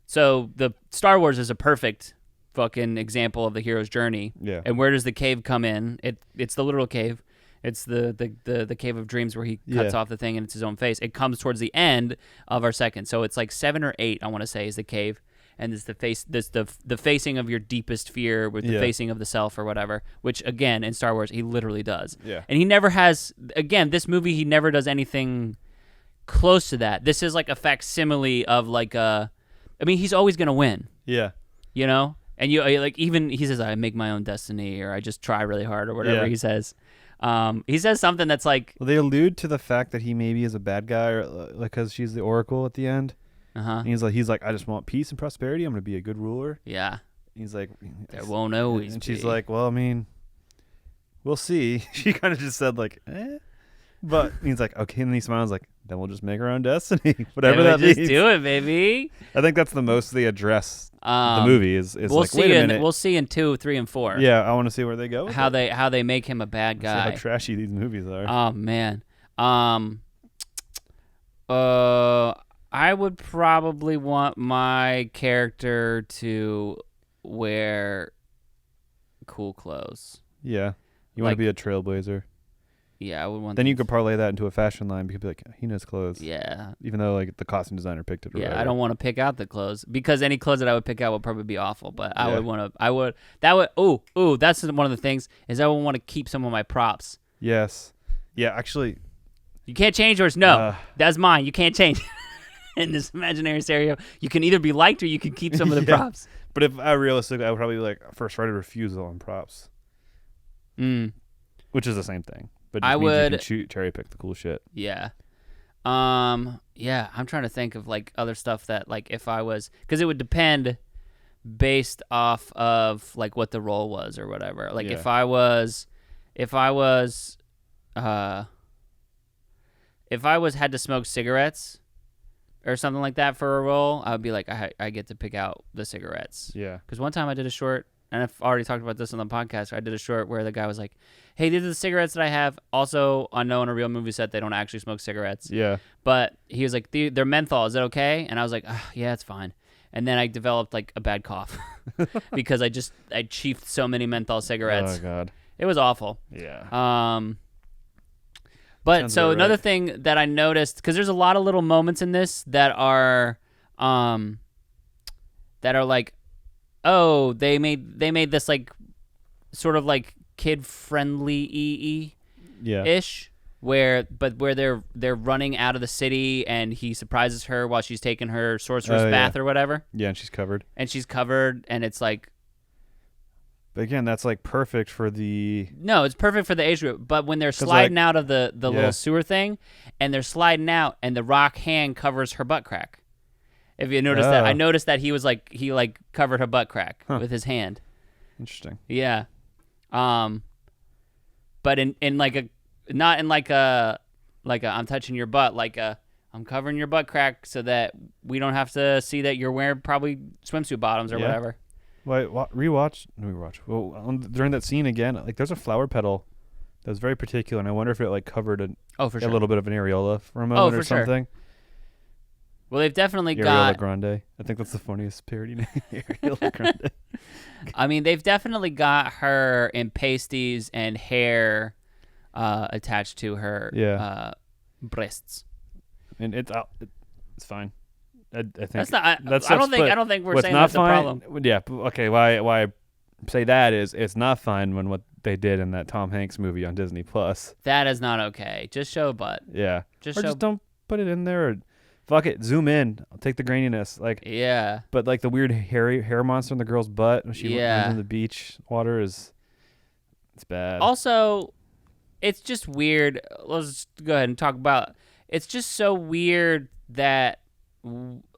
so the Star Wars is a perfect fucking example of the hero's journey. Yeah. And where does the cave come in? It's the literal cave. It's the cave of dreams where he cuts off the thing and it's his own face. It comes towards the end of our second. So it's like 7 or 8, I want to say, is the cave. And it's the facing of your deepest fear with the facing of the self or whatever, which again in Star Wars he literally does. Yeah. And he never has, again, this movie he never does anything close to that. This is like a facsimile of like he's always going to win. Yeah. You know? And you like, even he says I make my own destiny or I just try really hard or whatever he says. He says something that's like, well, they allude to the fact that he maybe is a bad guy, or because she's the Oracle at the end. And he's like, I just want peace and prosperity. I'm gonna be a good ruler. Yeah. He's like, there won't always. And she's like, well, I mean, we'll see. She kind of just said like, but he's like, okay. And he smiles like, then we'll just make our own destiny, whatever that means. Just do it, baby. I think that's the most they address the movie is we'll like, see wait a minute. We'll see in 2, 3, and 4. Yeah, I want to see where they go. How they make him a bad guy. See how trashy these movies are. Oh man. I would probably want my character to wear cool clothes. Yeah, you want to be a trailblazer. Yeah, I would want. Then you could parlay that into a fashion line. You could be like, he knows clothes. Yeah. Even though like the costume designer picked it. Or yeah, whatever. I don't want to pick out the clothes because any clothes that I would pick out would probably be awful. But I would want to. Oh, that's one of the things is I would want to keep some of my props. Yes. Yeah, actually. You can't change yours. No, that's mine. You can't change. In this imaginary scenario, you can either be liked or you can keep some of the props. But if I realistically, I would probably be like first right of refusal on props. Which is the same thing. But just means you can cherry pick the cool shit. Yeah. Yeah, I'm trying to think of like other stuff that like if I was, because it would depend based off of like what the role was or whatever. Like if I was had to smoke cigarettes or something like that for a role, I would be like, I get to pick out the cigarettes. Yeah. Because one time I did a short, and I've already talked about this on the podcast. I did a short where the guy was like, "Hey, these are the cigarettes that I have." Also, I know on a real movie set they don't actually smoke cigarettes. Yeah. But he was like, "They're menthol. Is that okay?" And I was like, "Yeah, it's fine." And then I developed like a bad cough because I chiefed so many menthol cigarettes. Oh God. It was awful. Yeah. But Sounds so about another right. thing that I noticed, because there's a lot of little moments in this that are like, oh, they made this like sort of like kid friendly Yeah. ish, where they're running out of the city and he surprises her while she's taking her sorcerer's bath or whatever, Yeah, and she's covered. and it's like, But again, that's like perfect for the. no, it's perfect for the age group. But when they're sliding out of the Yeah. little sewer thing, and they're sliding out, and the rock hand covers her butt crack. If you notice that, I noticed that he covered her butt crack with his hand. Interesting. Yeah. But in like a, not in like a I'm touching your butt, like a I'm covering your butt crack so that we don't have to see that you're wearing probably swimsuit bottoms or whatever. Wait, rewatch. Well, during that scene again, like there's a flower petal that was very particular, and I wonder if it like covered a For sure. little bit of an areola for a moment or for sure. something. Well, they've definitely Areola got. Grande. I think that's the funniest parody name. Areola Grande. I mean, they've definitely got her in pasties and hair attached to her breasts. And it's fine. I think That's not. that's I don't think we're what's saying not that's a fine. problem. Yeah. Okay. Why I say that is it's not fine when what they did in that Tom Hanks movie on Disney Plus. That is not okay. Just show a butt. Yeah. Just Or show. just don't put it in there. Or fuck it. Zoom in. I'll take the graininess. Like. Yeah. But like the weird hair monster in the girl's butt when she Yeah. runs in the beach water it's bad. Also, it's just weird. Let's go ahead and talk about. It's just so weird that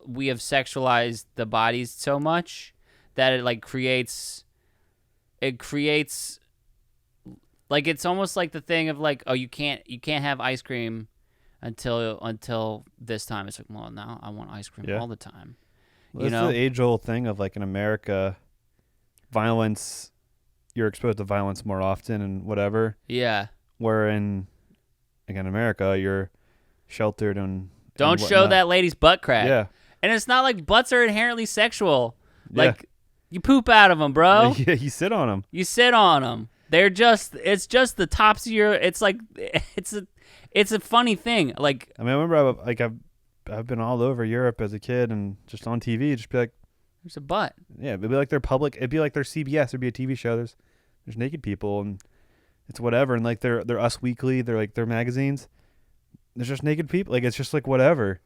we have sexualized the bodies so much that it like creates. It creates. Like it's almost like the thing of like, oh, you can't have ice cream until this time. It's like, well, now I want ice cream all the time. Well, you that's know, the age-old thing of like in America, violence. You're exposed to violence more often and whatever. yeah. Where in America, you're sheltered and Don't show whatnot. that lady's butt crack. Yeah. And it's not like butts are inherently sexual. Yeah. Like you poop out of them, bro. Yeah, you sit on them. You sit on them. It's just the tops of your. It's like it's a funny thing. Like I mean, I remember I've been all over Europe as a kid and just on TV, just be like, there's a butt. yeah, it'd be like their public. It'd be like their CBS. It'd be a TV show. There's naked people and it's whatever. And like they're Us Weekly. They're like their magazines. There's just naked people. Like it's just like whatever.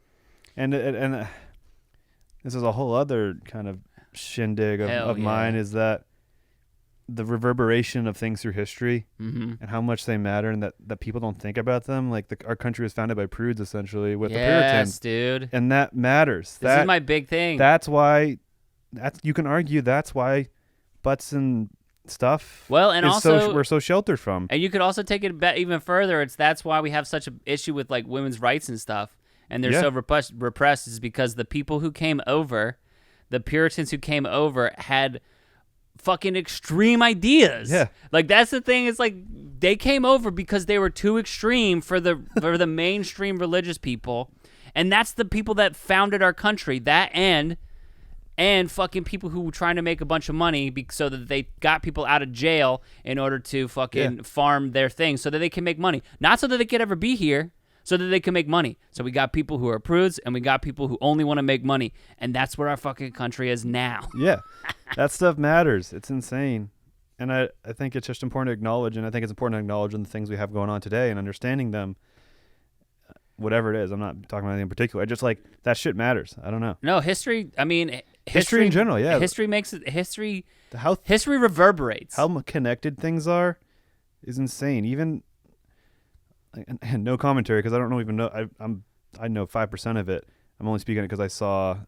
And this is a whole other kind of shindig of mine is that the reverberation of things through history and how much they matter and that people don't think about them. Like our country was founded by prudes essentially with the Puritans. Yes, dude. And that matters. This is my big thing. That's why. You can argue that's why butts and stuff. Well, and also we're so sheltered from. And you could also take it even further. That's why we have such an issue with like women's rights and stuff, and they're so repressed. Is because the people who came over, the Puritans who came over, had fucking extreme ideas. Yeah, like that's the thing. It's like they came over because they were too extreme for the mainstream religious people, and that's the people that founded our country. That and fucking people who were trying to make a bunch of money so that they got people out of jail in order to fucking farm their thing so that they can make money. Not so that they could ever be here, so that they can make money. So we got people who are prudes and we got people who only want to make money. And that's where our fucking country is now. Yeah. That stuff matters. It's insane. And I think it's just important to acknowledge, and I think it's important to acknowledge the things we have going on today and understanding them. Whatever it is, I'm not talking about anything in particular. I just like that shit matters. I don't know. No, history. I mean, history in general. Yeah, history makes it. History reverberates. How connected things are is insane. Even and no commentary because I don't even know. I know 5% of it. I'm only speaking it because I saw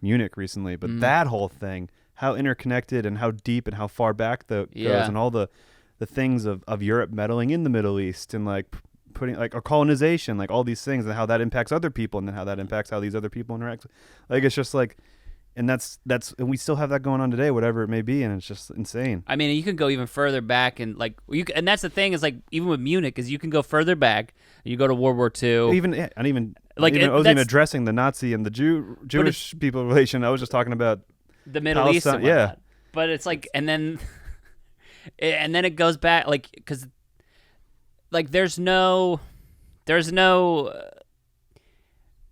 Munich recently. But that whole thing, how interconnected and how deep and how far back goes, and all the things of Europe meddling in the Middle East and like. Putting like a colonization, like all these things, and how that impacts other people, and then how that impacts how these other people interact. Like it's just like and and we still have that going on today, whatever it may be, and it's just insane. I mean, you can go even further back, and like and that's the thing is like even with Munich is you can go further back. You go to World War II. I wasn't Like, even addressing the Nazi and the Jewish people relation. I was just talking about the Middle East. And yeah. whatnot. But it's like, and then it goes back, like, because like there's no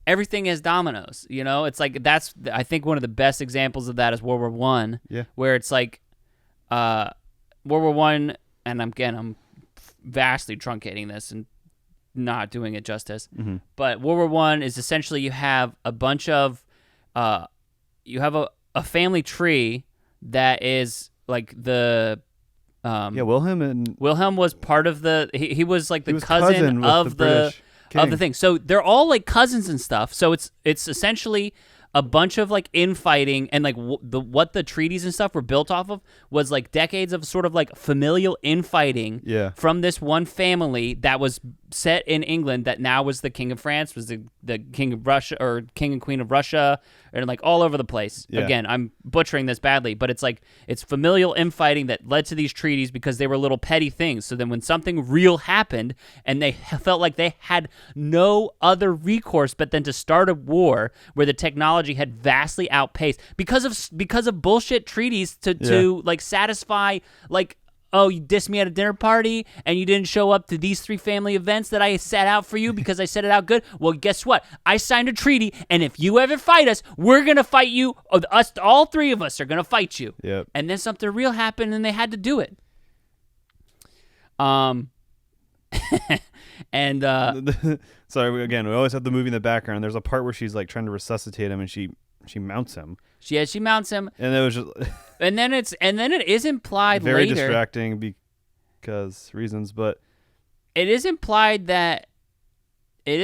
everything is dominoes, you know. It's like that's I think one of the best examples of that is World War One. Yeah. Where it's like World War One, and I'm vastly truncating this and not doing it justice. Mm-hmm. But World War One is essentially you have a bunch of you have a family tree that is like the Wilhelm was part of the he was like the cousin of the thing. So they're all like cousins and stuff. So it's essentially a bunch of like infighting, and like what the treaties and stuff were built off of was like decades of sort of like familial infighting from this one family that was set in England that now was the King of France, was the King of Russia or King and Queen of Russia, and like all over the place. Yeah. Again, I'm butchering this badly, but it's like it's familial infighting that led to these treaties because they were little petty things. So then when something real happened and they felt like they had no other recourse but then to start a war where the technology had vastly outpaced because of bullshit treaties to like satisfy like, oh, you dissed me at a dinner party and you didn't show up to these 3 family events that I set out for you because I set it out good. Well, guess what? I signed a treaty, and if you ever fight us, we're going to fight you. Us, all 3 of us are going to fight you. Yep. And then something real happened, and they had to do it. And sorry, again, we always have the movie in the background. There's a part where she's like trying to resuscitate him, and she mounts him. She mounts him, and it was just, and then it is implied very later, distracting because reasons, but it is implied that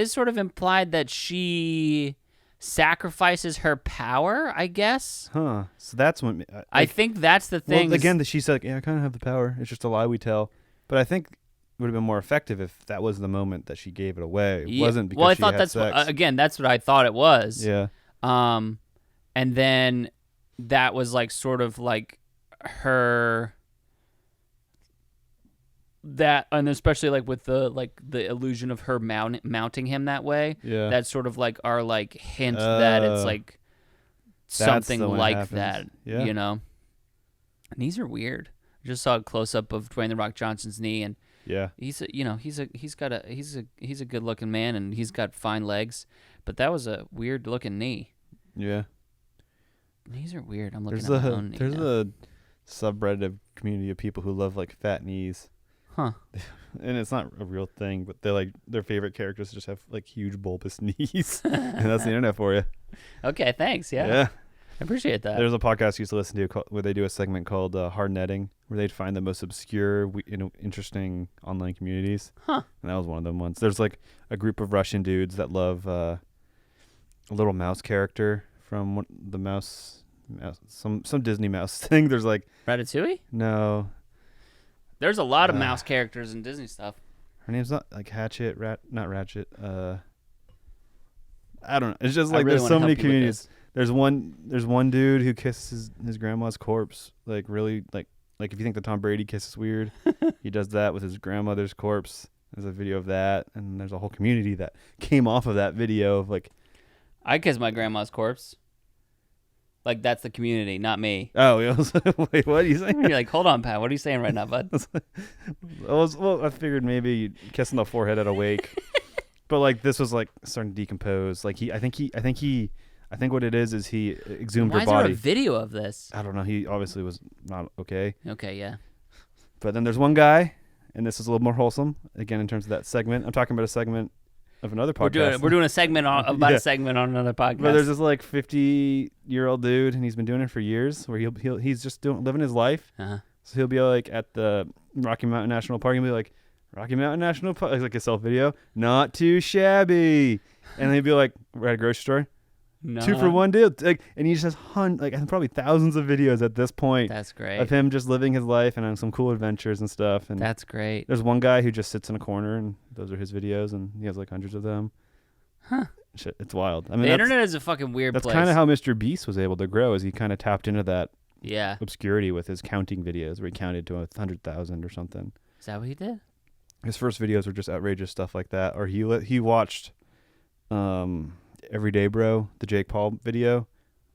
sort of implied that she sacrifices her power, I guess. Huh. So that's when I think that's the thing. Well, again, that she said, "Yeah, I kind of have the power. It's just a lie we tell." But I think it would have been more effective if that was the moment that she gave it away. It wasn't because she had sex. Again, that's what I thought it was. Yeah. And then that was like sort of like her that, and especially like with the illusion of her mounting him that way. Yeah. That's sort of like our like hint that it's like something like that. Yeah. You know. Knees are weird. I just saw a close up of Dwayne the Rock Johnson's knee, and yeah, he's a good looking man, and he's got fine legs, but that was a weird looking knee. Yeah. Knees are weird. I'm looking at my own knee. There's a subreddit community of people who love like fat knees. Huh. And it's not a real thing, but they're like their favorite characters just have like huge bulbous knees. And that's the internet for you. Okay, thanks. Yeah. Yeah. I appreciate that. There's a podcast I used to listen to where they do a segment called Hard Netting, where they'd find the most obscure, interesting online communities. Huh. And that was one of them ones. There's like a group of Russian dudes that love a little mouse character from the mouse, some Disney mouse thing. There's like Ratatouille? No. There's a lot of mouse characters in Disney stuff. Her name's not like Hatchet, not Ratchet. I don't know. It's just like there's so many communities. There's one dude who kisses his grandma's corpse, like really like if you think the Tom Brady kiss is weird, he does that with his grandmother's corpse. There's a video of that, and there's a whole community that came off of that video of like. I kiss my grandma's corpse. Like that's the community, not me. Oh, wait, what are you saying? You're like, hold on, Pat. What are you saying right now, bud? I figured maybe kissing the forehead at a wake, but like this was like starting to decompose. Like I think what it is he exhumed her body. Why is there a video of this? I don't know. He obviously was not okay. Okay, yeah. But then there's one guy, and this is a little more wholesome. Again, in terms of that segment, I'm talking about a segment of another podcast. We're doing a segment about a segment on another podcast. But there's this like 50-year-old dude, and he's been doing it for years. Where he's just living his life. Uh-huh. So he'll be like at the Rocky Mountain National Park, and be like, Rocky Mountain National Park, it's like a self video, not too shabby. And he'd be like, we're at a grocery store. No. 2 for 1 deal. Like, and he just has probably thousands of videos at this point. That's great. Of him just living his life and on some cool adventures and stuff. And that's great. There's one guy who just sits in a corner, and those are his videos, and he has like hundreds of them. Huh. shit, it's wild. I mean, The internet is a fucking weird that's place. kind of how Mr. Beast was able to grow, is he kind of tapped into that Yeah. obscurity with his counting videos, where he counted to 100,000 or something. Is that what he did? His first videos were just outrageous stuff like that. Or he watched Everyday Bro, the Jake Paul video,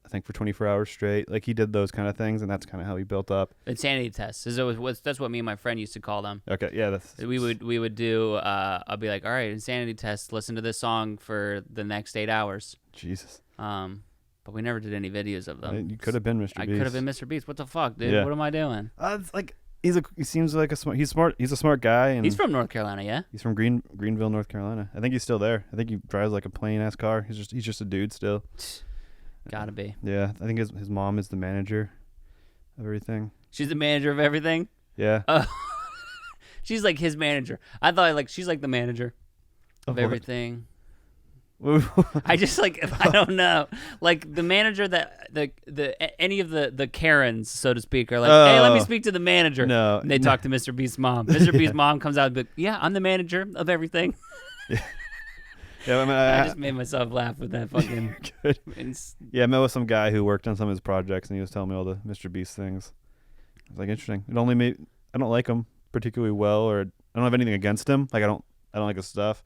I think for 24 hours straight. Like, he did those kind of things, and that's kind of how he built up. Insanity tests. That's what me and my friend used to call them. Okay, yeah, that's We would do. I'll be like, all right, insanity test. Listen to this song for the next 8 hours. Jesus. But we never did any videos of them. You could have been Mr. Beast. I could have been Mr. Beast. What the fuck, dude? Yeah. What am I doing? It's like he seems like he's smart. He's a smart guy, and He's from North Carolina, yeah. he's from Greenville, North Carolina. I think he's still there. I think he drives like a plain ass car. He's just a dude still. Gotta be. Yeah, I think his mom is the manager of everything. She's the manager of everything. Yeah. She's like his manager. I thought like she's like the manager of what? everything. I just like I don't know, like the manager that any of the Karens, so to speak, are like, hey, let me speak to the manager. No, and they talk to Mr. Beast's mom. Mr. Beast's mom comes out and be like, yeah, I'm the manager of everything. Yeah, I mean, I just made myself laugh with that fucking. Good. Yeah, I met with some guy who worked on some of his projects, and he was telling me all the Mr. Beast things. I was like, interesting. It only made I don't like him particularly well, or I don't have anything against him. Like I don't like his stuff,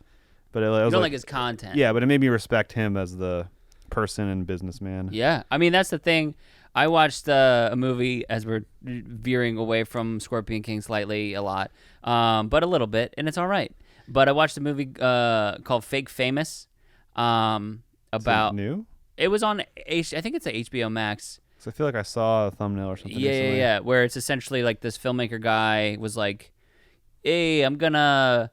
but I was You don't like his content. Yeah, but it made me respect him as the person and businessman. Yeah, I mean that's the thing. I watched a movie, as we're veering away from Scorpion King slightly a lot, but a little bit, and it's all right. But I watched a movie called Fake Famous. About Is it new? It was on I think it's a HBO Max. So I feel like I saw a thumbnail or something. Yeah. Where it's essentially like this filmmaker guy was like, "Hey, I'm gonna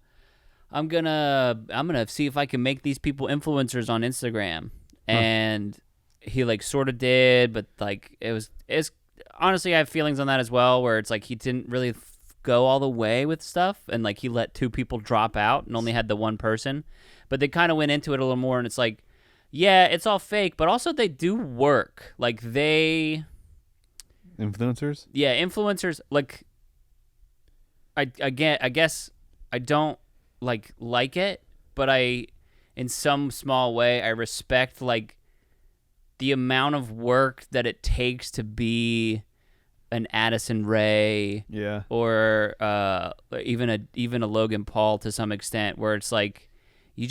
see if I can make these people influencers on Instagram," and he like sort of did, but like it's honestly I have feelings on that as well, where it's like he didn't really go all the way with stuff, and like he let 2 people drop out and only had the one person, but they kind of went into it a little more, and it's like, yeah, it's all fake, but also they do work. Like Influencers? Yeah, influencers. Like, I guess I don't like it, but in some small way, I respect like the amount of work that it takes to be an Addison Rae, Yeah. or even a Logan Paul to some extent, where it's like you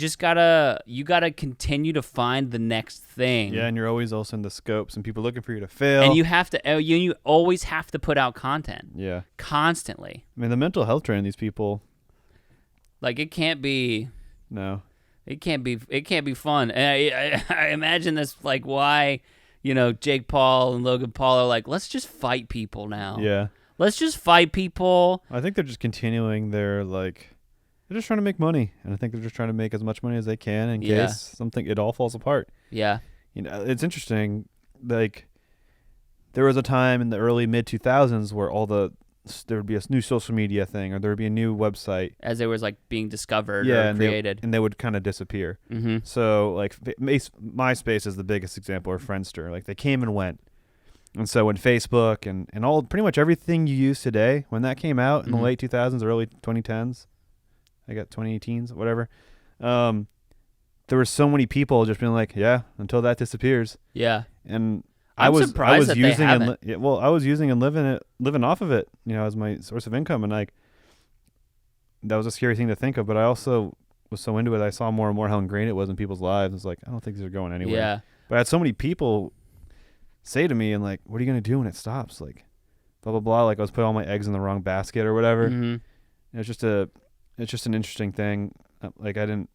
gotta continue to find the next thing. Yeah, and you're always also in the scopes, and people looking for you to fail. And you have to you always have to put out content. Yeah. Constantly. I mean, the mental health training these people. Like it can't be fun. And I imagine that's like why, Jake Paul and Logan Paul are like, let's just fight people now. Yeah. Let's just fight people. I think they're just continuing their they're just trying to make money, and I think they're just trying to make as much money as they can in case it all falls apart. Yeah. It's interesting. Like, there was a time in the early mid 2000s where there would be a new social media thing, or there would be a new website As it was like being discovered yeah, or and created. they would kind of disappear. Mm-hmm. So like MySpace is the biggest example, or Friendster. Like they came and went. And so when Facebook and all pretty much everything you use today, when that came out in the late 2000s, early 2010s, I got 2018s, whatever. There were so many people just being like, yeah, until that disappears. Yeah. And I was using haven't. I was using and living off of it, as my source of income, and like that was a scary thing to think of. But I also was so into it, I saw more and more how ingrained it was in people's lives. It's like, I don't think these are going anywhere. Yeah. But I had so many people say to me, and like, what are you gonna do when it stops? Like, blah blah blah. Like I was putting all my eggs in the wrong basket or whatever. Mm-hmm. It's just an interesting thing. Like I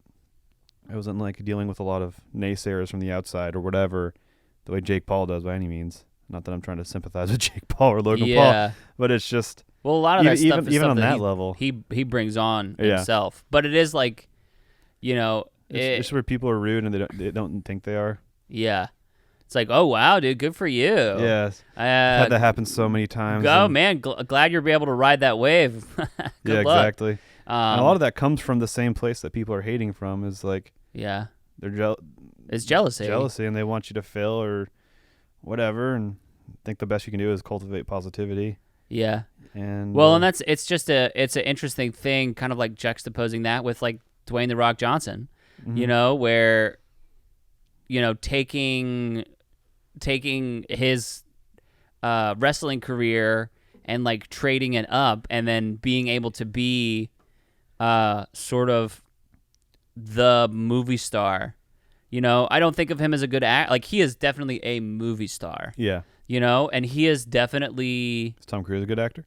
wasn't like dealing with a lot of naysayers from the outside or whatever, the way Jake Paul does by any means. Not that I'm trying to sympathize with Jake Paul or Logan Paul, but it's just a lot of that stuff is even stuff on that that level he brings on himself. But it is like, it's where people are rude and they don't think they are. Yeah. It's like, oh wow, dude, good for you. Yes, I've had that happen so many times. Oh man, glad you're able to ride that wave. Good luck. Exactly. And a lot of that comes from the same place that people are hating from. Is like, they're it's jealousy, and they want you to fail or whatever. And I think the best you can do is cultivate positivity. Yeah. And it's an interesting thing, kind of like juxtaposing that with like Dwayne "The Rock" Johnson, mm-hmm. Where taking his wrestling career and like trading it up, and then being able to be sort of the movie star. I don't think of him as a good act. Like, he is definitely a movie star. Yeah. And he is definitely. Is Tom Cruise a good actor?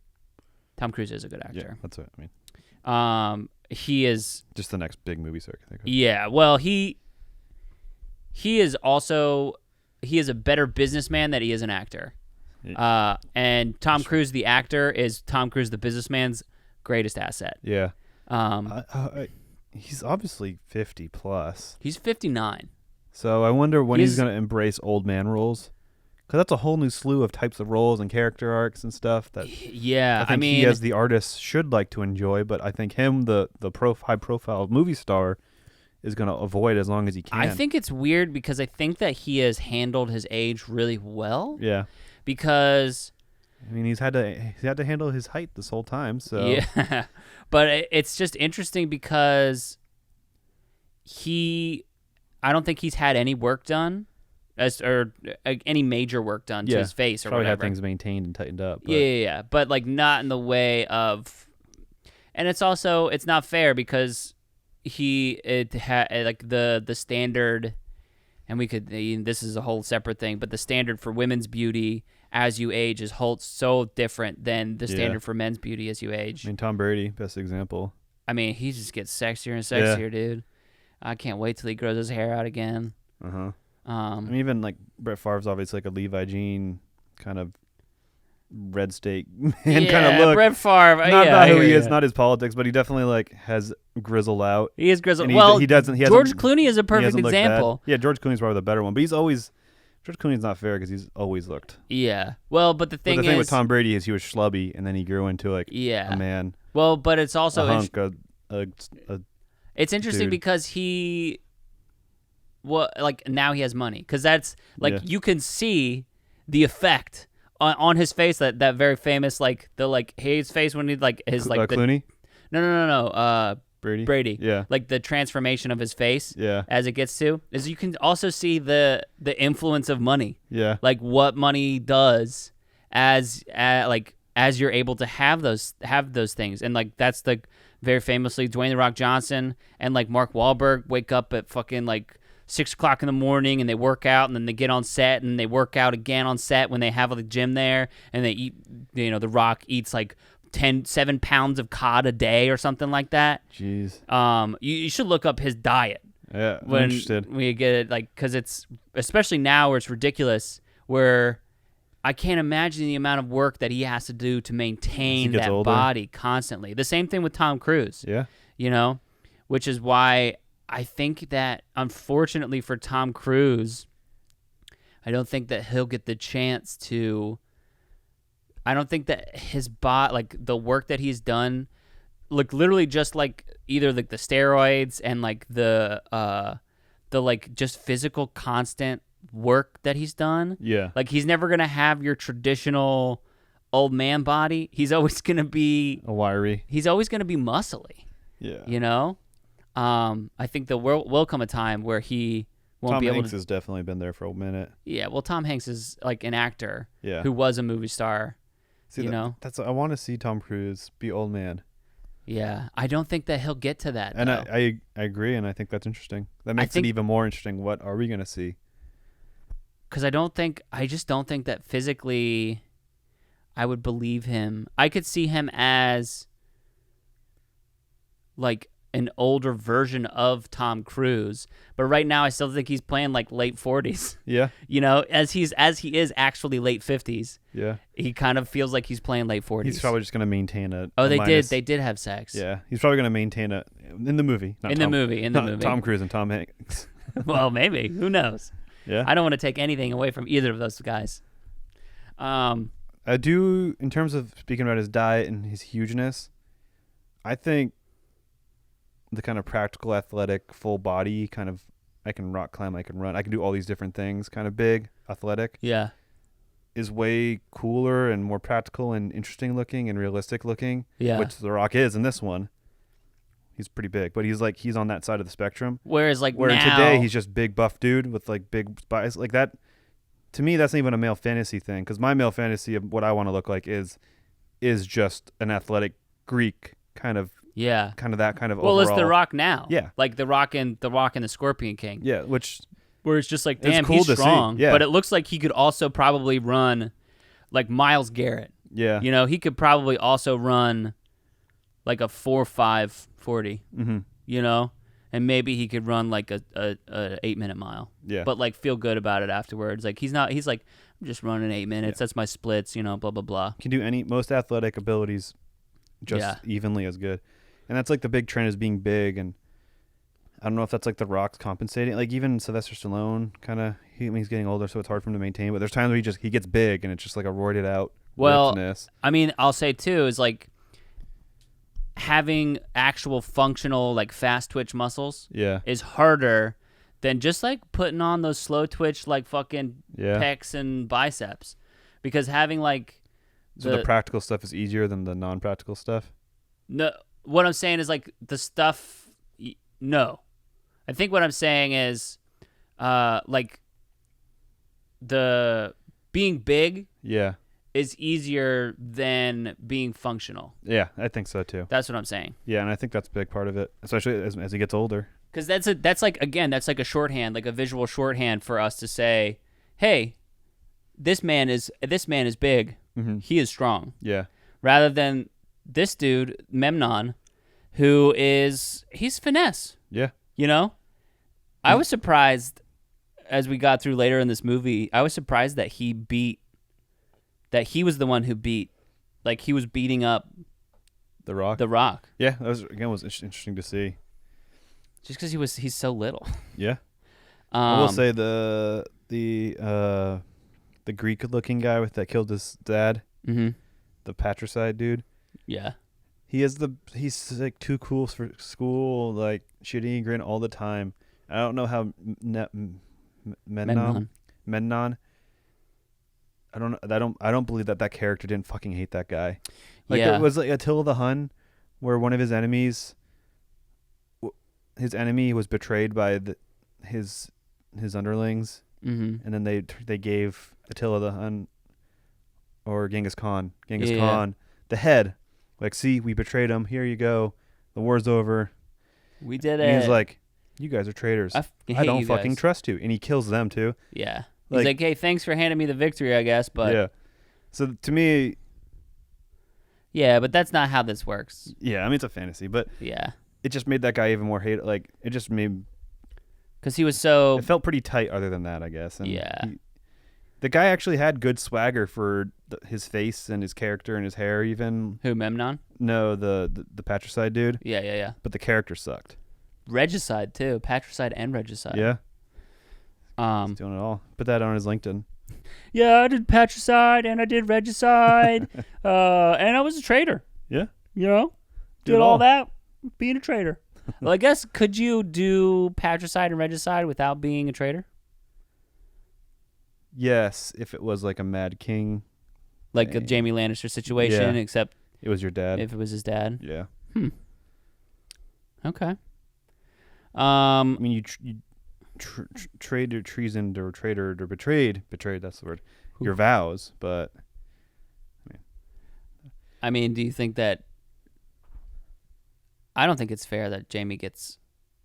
Tom Cruise is a good actor. Yeah, that's what I mean. He is just the next big movie star, I think. Yeah, well, he is also a better businessman than he is an actor. Yeah. And Tom Cruise, the actor, is Tom Cruise, the businessman's greatest asset. Yeah. He's obviously 50 plus. He's 59. So I wonder when he's going to embrace old man roles. Because that's a whole new slew of types of roles and character arcs and stuff that I think he, as the artist, should like to enjoy. But I think him, the high-profile movie star, is going to avoid as long as he can. I think it's weird because I think that he has handled his age really well. Yeah. Because... I mean, he's had to handle his height this whole time. So yeah, but it's just interesting because I don't think he's had any work done, or any major work done to his face or probably whatever. had things maintained and tightened up. But. Yeah, but like not in the way of, and it's not fair because it had like the standard, and this is a whole separate thing, but the standard for women's beauty as you age is so different than the standard for men's beauty as you age. I mean, Tom Brady, best example. I mean, he just gets sexier and sexier, dude. I can't wait till he grows his hair out again. I mean, even like Brett Favre's obviously like a Levi Jean kind of red steak man kind of look. Brett Favre. Not who he is, not his politics, but he definitely like has grizzled out. He is grizzled. He doesn't. George Clooney is a perfect example. Yeah, George Clooney's probably the better one, but George Clooney's not fair because he's always looked. Yeah. Well, but the thing with Tom Brady is he was schlubby and then he grew into like a man. Well, but it's also a hunk, it's interesting dude. because now he has money, because that's like you can see the effect on his face, that very famous his face when he Clooney? No. Brady. Yeah. Like the transformation of his face. Yeah. As it gets to, is you can also see the influence of money. Yeah. Like what money does as you're able to have those things. And like that's the very famously Dwayne "The Rock" Johnson and like Mark Wahlberg wake up at fucking like 6 o'clock in the morning and they work out, and then they get on set and they work out again on set when they have the gym there, and they eat, The Rock eats like 7 pounds of cod a day or something like that. Jeez. You should look up his diet. Yeah, I'm when interested. We get it, because it's, especially now where it's ridiculous, where I can't imagine the amount of work that he has to do to maintain that body constantly. The same thing with Tom Cruise. Yeah. Which is why I think that, unfortunately for Tom Cruise, I don't think that he'll get the chance to. I don't think that his body, like the work that he's done, like literally just like either like the steroids and like the like just physical constant work that he's done. Yeah. Like he's never gonna have your traditional old man body. He's always gonna be wiry. He's always gonna be muscly. Yeah. I think there will come a time where he won't be able to. Tom Hanks has definitely been there for a minute. Yeah. Well, Tom Hanks is like an actor. Yeah. Who was a movie star. See, that's I want to see Tom Cruise be old man. Yeah, I don't think that he'll get to that. And I agree, and I think that's interesting. That makes it even more interesting. What are we gonna see? Because I just don't think that physically I would believe him. I could see him as like an older version of Tom Cruise, but right now I still think he's playing like late 40s. Yeah. As he is actually late 50s. Yeah. He kind of feels like he's playing late 40s. He's probably just going to maintain a. They did have sex. Yeah. He's probably going to maintain in the movie. In the movie. Tom Cruise and Tom Hanks. Well, maybe. Who knows? Yeah. I don't want to take anything away from either of those guys. I do, in terms of speaking about his diet and his hugeness, I think the kind of practical, athletic, full body kind of, I can rock climb, I can run, I can do all these different things, kind of big, athletic. Yeah. Is way cooler and more practical and interesting looking and realistic looking. Yeah. Which The Rock is in this one. He's pretty big, but he's on that side of the spectrum. Whereas like Where now, today he's just big buff dude with like big spies like that. To me, that's not even a male fantasy thing, because my male fantasy of what I want to look like is just an athletic Greek kind of that kind of well, overall. it's The Rock now. Yeah. Like The Rock and the Scorpion King. Yeah, which Where it's just like, it's damn, cool he's to see. strong. Yeah. But it looks like he could also probably run like Myles Garrett. yeah, You know, he could probably also run like a 4.5 40. mm-hmm. You know, and maybe he could run like a 8-minute mile. Yeah. But like feel good about it afterwards. Like he's like, I'm just running 8 minutes. Yeah. That's my splits. You know, blah blah blah. Can do most athletic abilities just evenly as good, and that's like the big trend is being big. And I don't know if that's like The Rock's compensating. Like even Sylvester Stallone, kind of he's getting older, so it's hard for him to maintain. But there's times where he gets big, and it's just like a roided out. Well, rippedness. I mean, I'll say too is like having actual functional like fast twitch muscles Yeah. is harder than just like putting on those slow twitch like fucking Yeah. pecs and biceps, because having like So the practical stuff is easier than the non-practical stuff? no, what I'm saying is like the stuff. No, I think what I'm saying is, like the being big Yeah. is easier than being functional. Yeah, I think so too. That's what I'm saying. Yeah, and I think that's a big part of it, especially as he gets older. Because that's like a shorthand, like a visual shorthand for us to say, hey, this man is big. Mm-hmm. He is strong. Yeah. Rather than this dude, Memnon, who he's finesse. Yeah. You know? I was surprised as we got through later in this movie, I was surprised that he was the one who beat, like he was beating up The Rock. The Rock. Yeah, that was interesting to see. Just because he's so little. Yeah. I will say the Greek-looking guy that killed his dad, mm-hmm. the patricide dude. Yeah. He's like too cool for school, like shitty grin all the time. I don't know how Memnon. I don't believe that character didn't fucking hate that guy. Like Yeah. it was like Attila the Hun, where one of his enemies was betrayed by his underlings, Mm-hmm. and then they gave Attila the Hun or Genghis Khan Yeah. the head. Like, see, we betrayed him. Here you go. The war's over. We did it. And he's like, you guys are traitors. I I don't you fucking guys. trust you. And he kills them too. Yeah. He's like, hey, thanks for handing me the victory, I guess, but yeah. So to me, yeah, but that's not how this works. yeah, I mean it's a fantasy, but Yeah. it just made that guy even more hate. Like it just made Because he was so it felt pretty tight. Other than that, I guess. And Yeah. the guy actually had good swagger for his face and his character and his hair. Even who, Memnon? no, the patricide dude. Yeah. But the character sucked. Regicide too. Patricide and regicide. Yeah. He's doing it all. Put that on his LinkedIn. Yeah, I did patricide and I did regicide. And I was a traitor. Yeah. You know? Do Did it all all. that being a traitor. Well, I guess could you do patricide and regicide without being a traitor? Yes, if it was like a Mad King, Like a Dang. Jamie Lannister situation, Yeah. except it was your dad. if it was his dad. Yeah. Okay. I mean, you traded treason or traitor or betrayed. That's the word. Your vows, but I mean, do you think that? I don't think it's fair that Jamie gets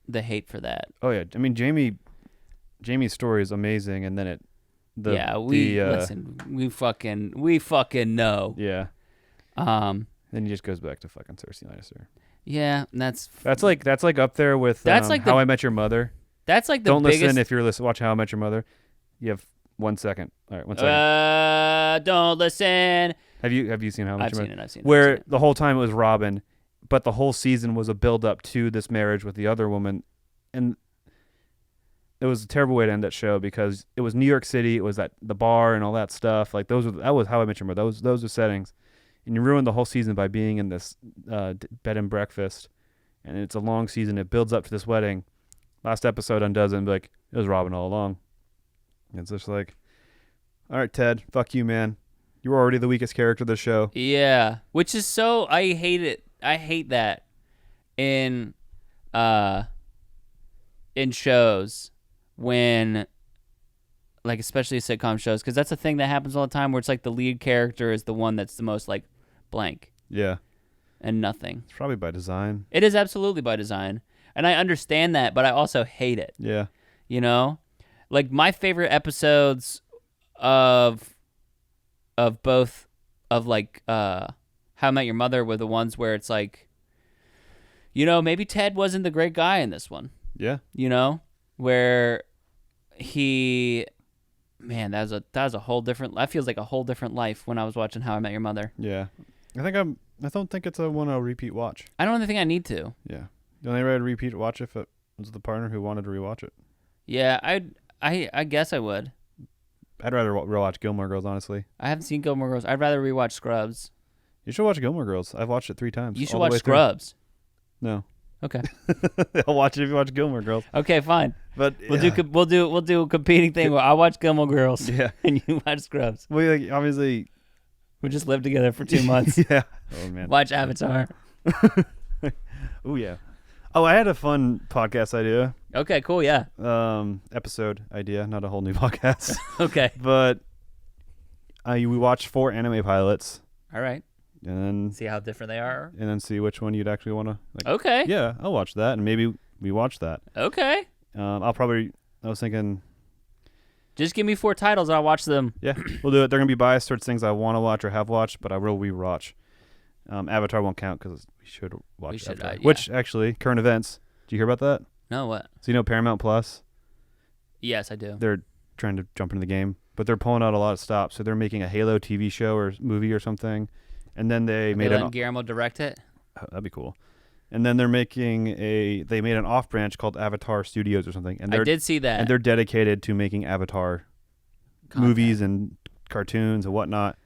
the hate for that. oh yeah, I mean Jamie's story is amazing, and then listen. We fucking know. Yeah. Then he just goes back to fucking Cersei Lannister. Yeah, and that's That's like up there with That's like How the- I Met Your Mother. that's like the Don't biggest. listen if you're watch How I Met Your Mother. You have 1 second. All right, 1 second. Don't listen. Have you seen How I Met I've Your seen Mother? it. I've seen it. Where I've seen the whole time it was Robin, but the whole season was a build up to this marriage with the other woman, and it was a terrible way to end that show because it was New York City, it was at the bar and all that stuff. Like that was How I Met Your Mother. Those are settings, and you ruined the whole season by being in this bed and breakfast, and it's a long season. It builds up to this wedding. Last episode undoes it and be like, it was Robin all along. And it's just like, all right, Ted, fuck you, man. You were already the weakest character of the show. Yeah, which is so I hate it. I hate that in in shows when, like, especially sitcom shows, because that's a thing that happens all the time where it's like the lead character is the one that's the most like blank Yeah. and nothing. It's probably by design. It is absolutely by design, and I understand that, but I also hate it. Yeah. You know, like my favorite episodes of both of like How I Met Your Mother were the ones where it's like, you know, maybe Ted wasn't the great guy in this one. Yeah. You know, where man, that was a whole different. That feels like a whole different life when I was watching How I Met Your Mother. Yeah. I don't think it's a one I'll repeat watch. I don't even think I need to. Yeah. The only way I'd repeat watch if it was the partner who wanted to rewatch it. Yeah, I guess I would. I'd rather rewatch Gilmore Girls, honestly. I haven't seen Gilmore Girls. I'd rather rewatch Scrubs. You should watch Gilmore Girls. I've watched it 3 times. You should all the watch way through. Scrubs. No. Okay. I'll watch it if you watch Gilmore Girls. Okay, fine. But We'll do a competing thing where I watch Gilmore Girls Yeah. and you watch Scrubs. Well, like, obviously. We just live together for 2 months. Yeah. Oh man. Watch Avatar. Oh yeah. Oh, I had a fun podcast idea. Okay, cool. Yeah. Episode idea, not a whole new podcast. Okay. But we watched 4 anime pilots, All right. and See how different they are. then see which one you'd actually want to. Like, Okay. Yeah, I'll watch that, and maybe we watch that. Okay. I was thinking, Just give me 4 titles and I'll watch them. yeah, we'll do it. They're gonna be biased towards things I want to watch or have watched, but I will rewatch. Avatar won't count because we should watch Avatar. yeah. Which actually, current events. Did you hear about that? No, what? So you know Paramount Plus, Yes, I do. they're trying to jump into the game, but they're pulling out a lot of stops. So they're making a Halo TV show or movie or something, and then they made letting Guillermo direct it? Oh, that'd be cool. And then they made an off branch called Avatar Studios or something, and I did see that. and they're dedicated to making Avatar movies and cartoons and whatnot.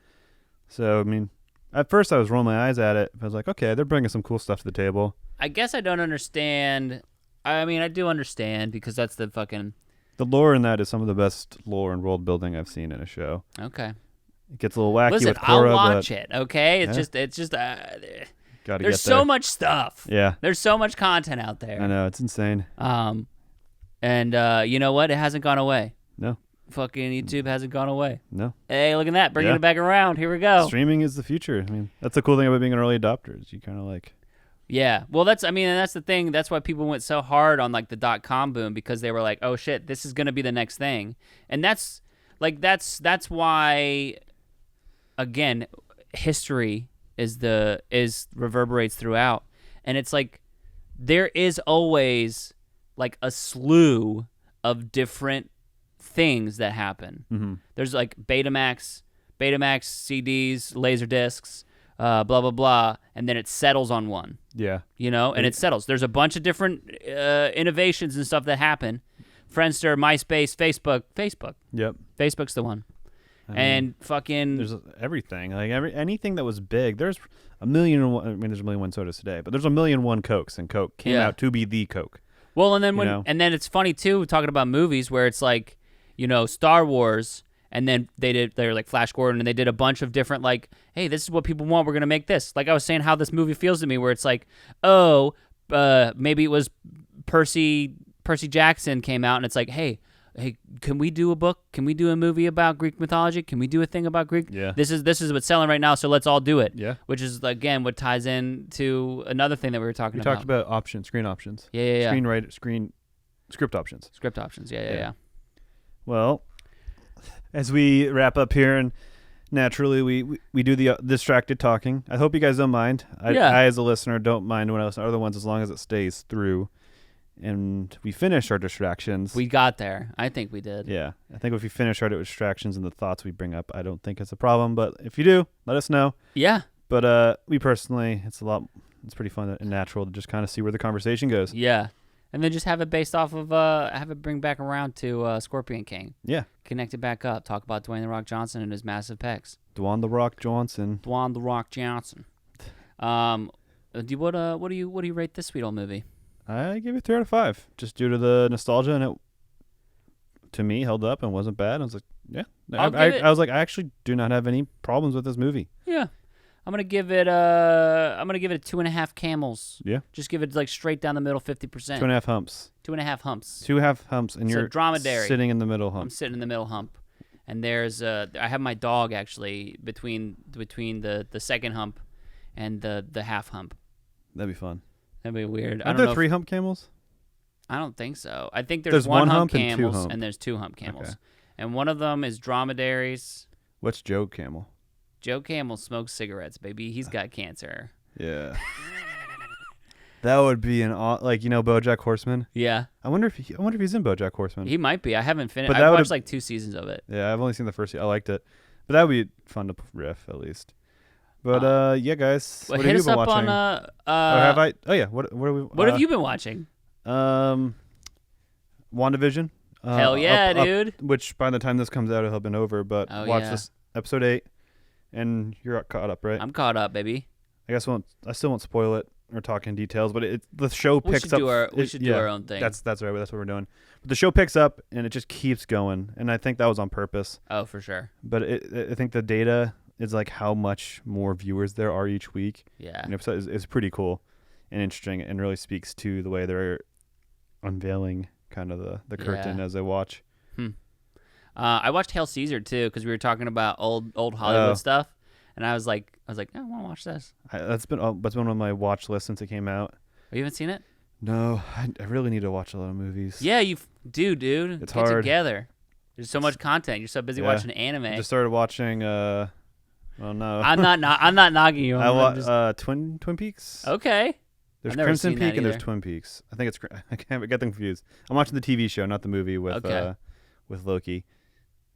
So I mean, at first I was rolling my eyes at it. I was like, okay, they're bringing some cool stuff to the table. I guess I don't understand. I mean, I do understand because that's the fucking... The lore in that is some of the best lore and world building I've seen in a show. Okay. It gets a little wacky Listen, with Korra, I'll watch it, okay? It's Yeah. just Gotta there's get there. so much stuff. Yeah, There's so much content out there. I know, it's insane. And you know what? It hasn't gone away. No, Fucking YouTube hasn't gone away. no. Hey, look at that. Bringing Yeah. it back around. Here we go. Streaming is the future. I mean, that's the cool thing about being an early adopter is you kind of like... Yeah. Well, that's the thing. That's why people went so hard on like the .com boom, because they were like, "Oh shit, this is going to be the next thing." And that's why, again, history is reverberates throughout. And it's like there is always like a slew of different things that happen. Mm-hmm. There's like Betamax CDs, laser discs, blah blah blah, and then it settles on one. Yeah. You know, and it settles. There's a bunch of different innovations and stuff that happen. Friendster, MySpace, Facebook. Yep. Facebook's the one. I mean, And fucking there's everything. Like anything that was big. There's a million and one. I mean, there's a million one sodas today, but there's a million one Cokes, and Coke came Yeah. out to be the Coke. well, and then you know? and then it's funny too talking about movies where it's like, you know, Star Wars, and then they're like Flash Gordon, and they did a bunch of different like, hey, this is what people want, we're gonna make this. Like I was saying, how this movie feels to me, where it's like, oh, maybe it was Percy Jackson came out, and it's like, hey, can we do a book? Can we do a movie about Greek mythology? Can we do a thing about Greek? Yeah. This is what's selling right now, so let's all do it. Yeah. Which is again what ties in to another thing that we were talking We about. talked about screen options. Yeah. Script options. Script options. Yeah. Well, as we wrap up here, and naturally we do the distracted talking. I hope you guys don't mind. I as a listener don't mind when I listen to other ones, as long as it stays through. And we finish our distractions. We got there. I think we did. Yeah. I think if we finish our distractions and the thoughts we bring up, I don't think it's a problem. But if you do, let us know. Yeah. But we personally, it's pretty fun and natural to just kind of see where the conversation goes. Yeah. And then just have it based off of, have it bring back around to Scorpion King. Yeah. Connect it back up. Talk about Dwayne "The Rock" Johnson and his massive pecs. Dwayne "The Rock" Johnson. Dwayne "The Rock" Johnson. What do you rate this sweet old movie? I give it 3 out of 5, just due to the nostalgia, and it, to me, held up and wasn't bad. I was like, yeah. I was like, I actually do not have any problems with this movie. Yeah. I'm gonna give it 2.5 camels. Yeah. Just give it like straight down the middle, 50%. 2.5 humps. 2.5 humps. 2.5 humps, and It's a you're dromedary. sitting in the middle I'm hump. sitting in the middle hump, and there's I have my dog actually between the second hump and the half hump. That'd be fun. That'd be weird. I Aren't don't there know 3 hump camels? I don't think so. I think There's one one hump hump and 2 camels hump. and there's 2 hump camels, Okay. and one of them is dromedaries. What's Joe Camel? Joe Camel smokes cigarettes, baby. He's got cancer. Yeah. That would be BoJack Horseman. Yeah, I wonder if he's in BoJack Horseman. he might be. I haven't finished. But I that watched would've- like 2 seasons of it. Yeah, I've only seen the first. I liked it, but that would be fun to riff at least. But yeah, guys, Well, what hit have you us been up watching? on Or have I? Oh yeah, what are we? What have you been watching? WandaVision. Hell yeah, dude. Which by the time this comes out, it'll have been over. But Oh, watch yeah. this episode 8, and you're caught up, right? I'm caught up, baby. I guess I still won't spoil it or talk in details, but the show We picks should up. do our own thing. That's right. That's what we're doing. But the show picks up and it just keeps going, and I think that was on purpose. Oh, for sure. But I think the data is like how much more viewers there are each week. Yeah. An episode is pretty cool and interesting, and really speaks to the way they're unveiling kind of the curtain Yeah. as I watch. I watched Hail Caesar too because we were talking about old Hollywood Oh. stuff, and I was like, I want to watch this. That's been on my watch list since it came out. Oh, you haven't seen it? No, I really need to watch a lot of movies. Yeah, you do, dude. It's Get hard. together. There's so much content. You're so busy Yeah. watching anime. I just started watching. Well, no. I'm not knocking you. I'm just, Twin Peaks. okay. There's I've never Crimson seen that Peak and there's either. Twin Peaks. I think it's. I can't get them confused. I'm watching the TV show, not the movie with Okay. with Loki.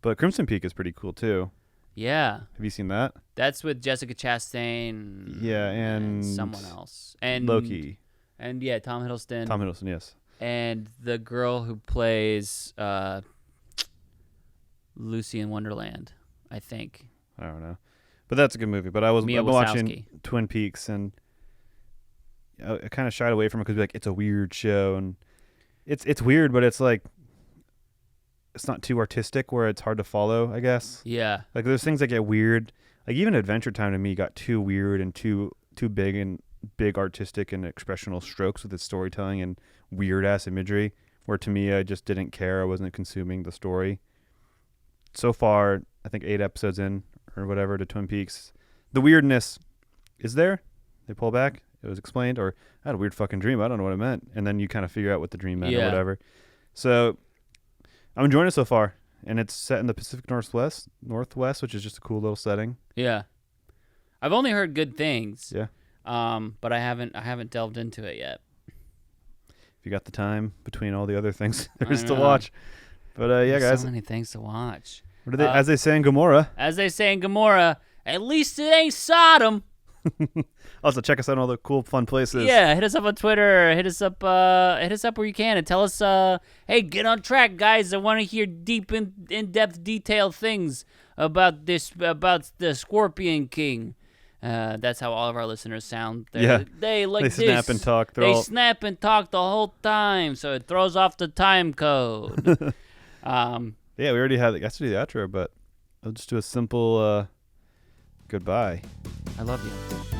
But Crimson Peak is pretty cool too. Yeah, Have you seen that? that's with Jessica Chastain. Yeah, and someone else. And Loki. And yeah, Tom Hiddleston. Tom Hiddleston, yes. And the girl who plays Lucy in Wonderland, I think. I don't know, but that's a good movie. But I've Mia been watching Wazowski. Twin Peaks, and I kind of shied away from it because like it's a weird show, and it's weird, but it's like it's not too artistic where it's hard to follow, I guess. Yeah. Like there's things that get weird. Like even Adventure Time to me got too weird and too big and big artistic and expressional strokes with its storytelling and weird ass imagery. Where to me I just didn't care. I wasn't consuming the story. So far, I think 8 episodes in or whatever to Twin Peaks, the weirdness is there. They pull back. It was explained, or I had a weird fucking dream. I don't know what it meant, and then you kind of figure out what the dream meant or Yeah. whatever. So I'm enjoying it so far, and it's set in the Pacific Northwest, which is just a cool little setting. Yeah. I've only heard good things. Yeah. But I haven't delved into it yet. If you got the time between all the other things I there's to know. watch. But yeah, There's guys, so many things to watch. what are they, as they say in Gomorrah. As they say in Gomorrah, at least it ain't Sodom. Also, check us out in all the cool, fun places. Yeah, hit us up on Twitter. Hit us up where you can, and tell us, hey, get on track, guys. I want to hear deep, in-depth, detailed things about the Scorpion King. That's how all of our listeners sound. They like They this. snap and talk. They snap and talk the whole time, so it throws off the time code. Yeah, we already had. I guess to do the outro, but I'll just do a simple goodbye. I love you.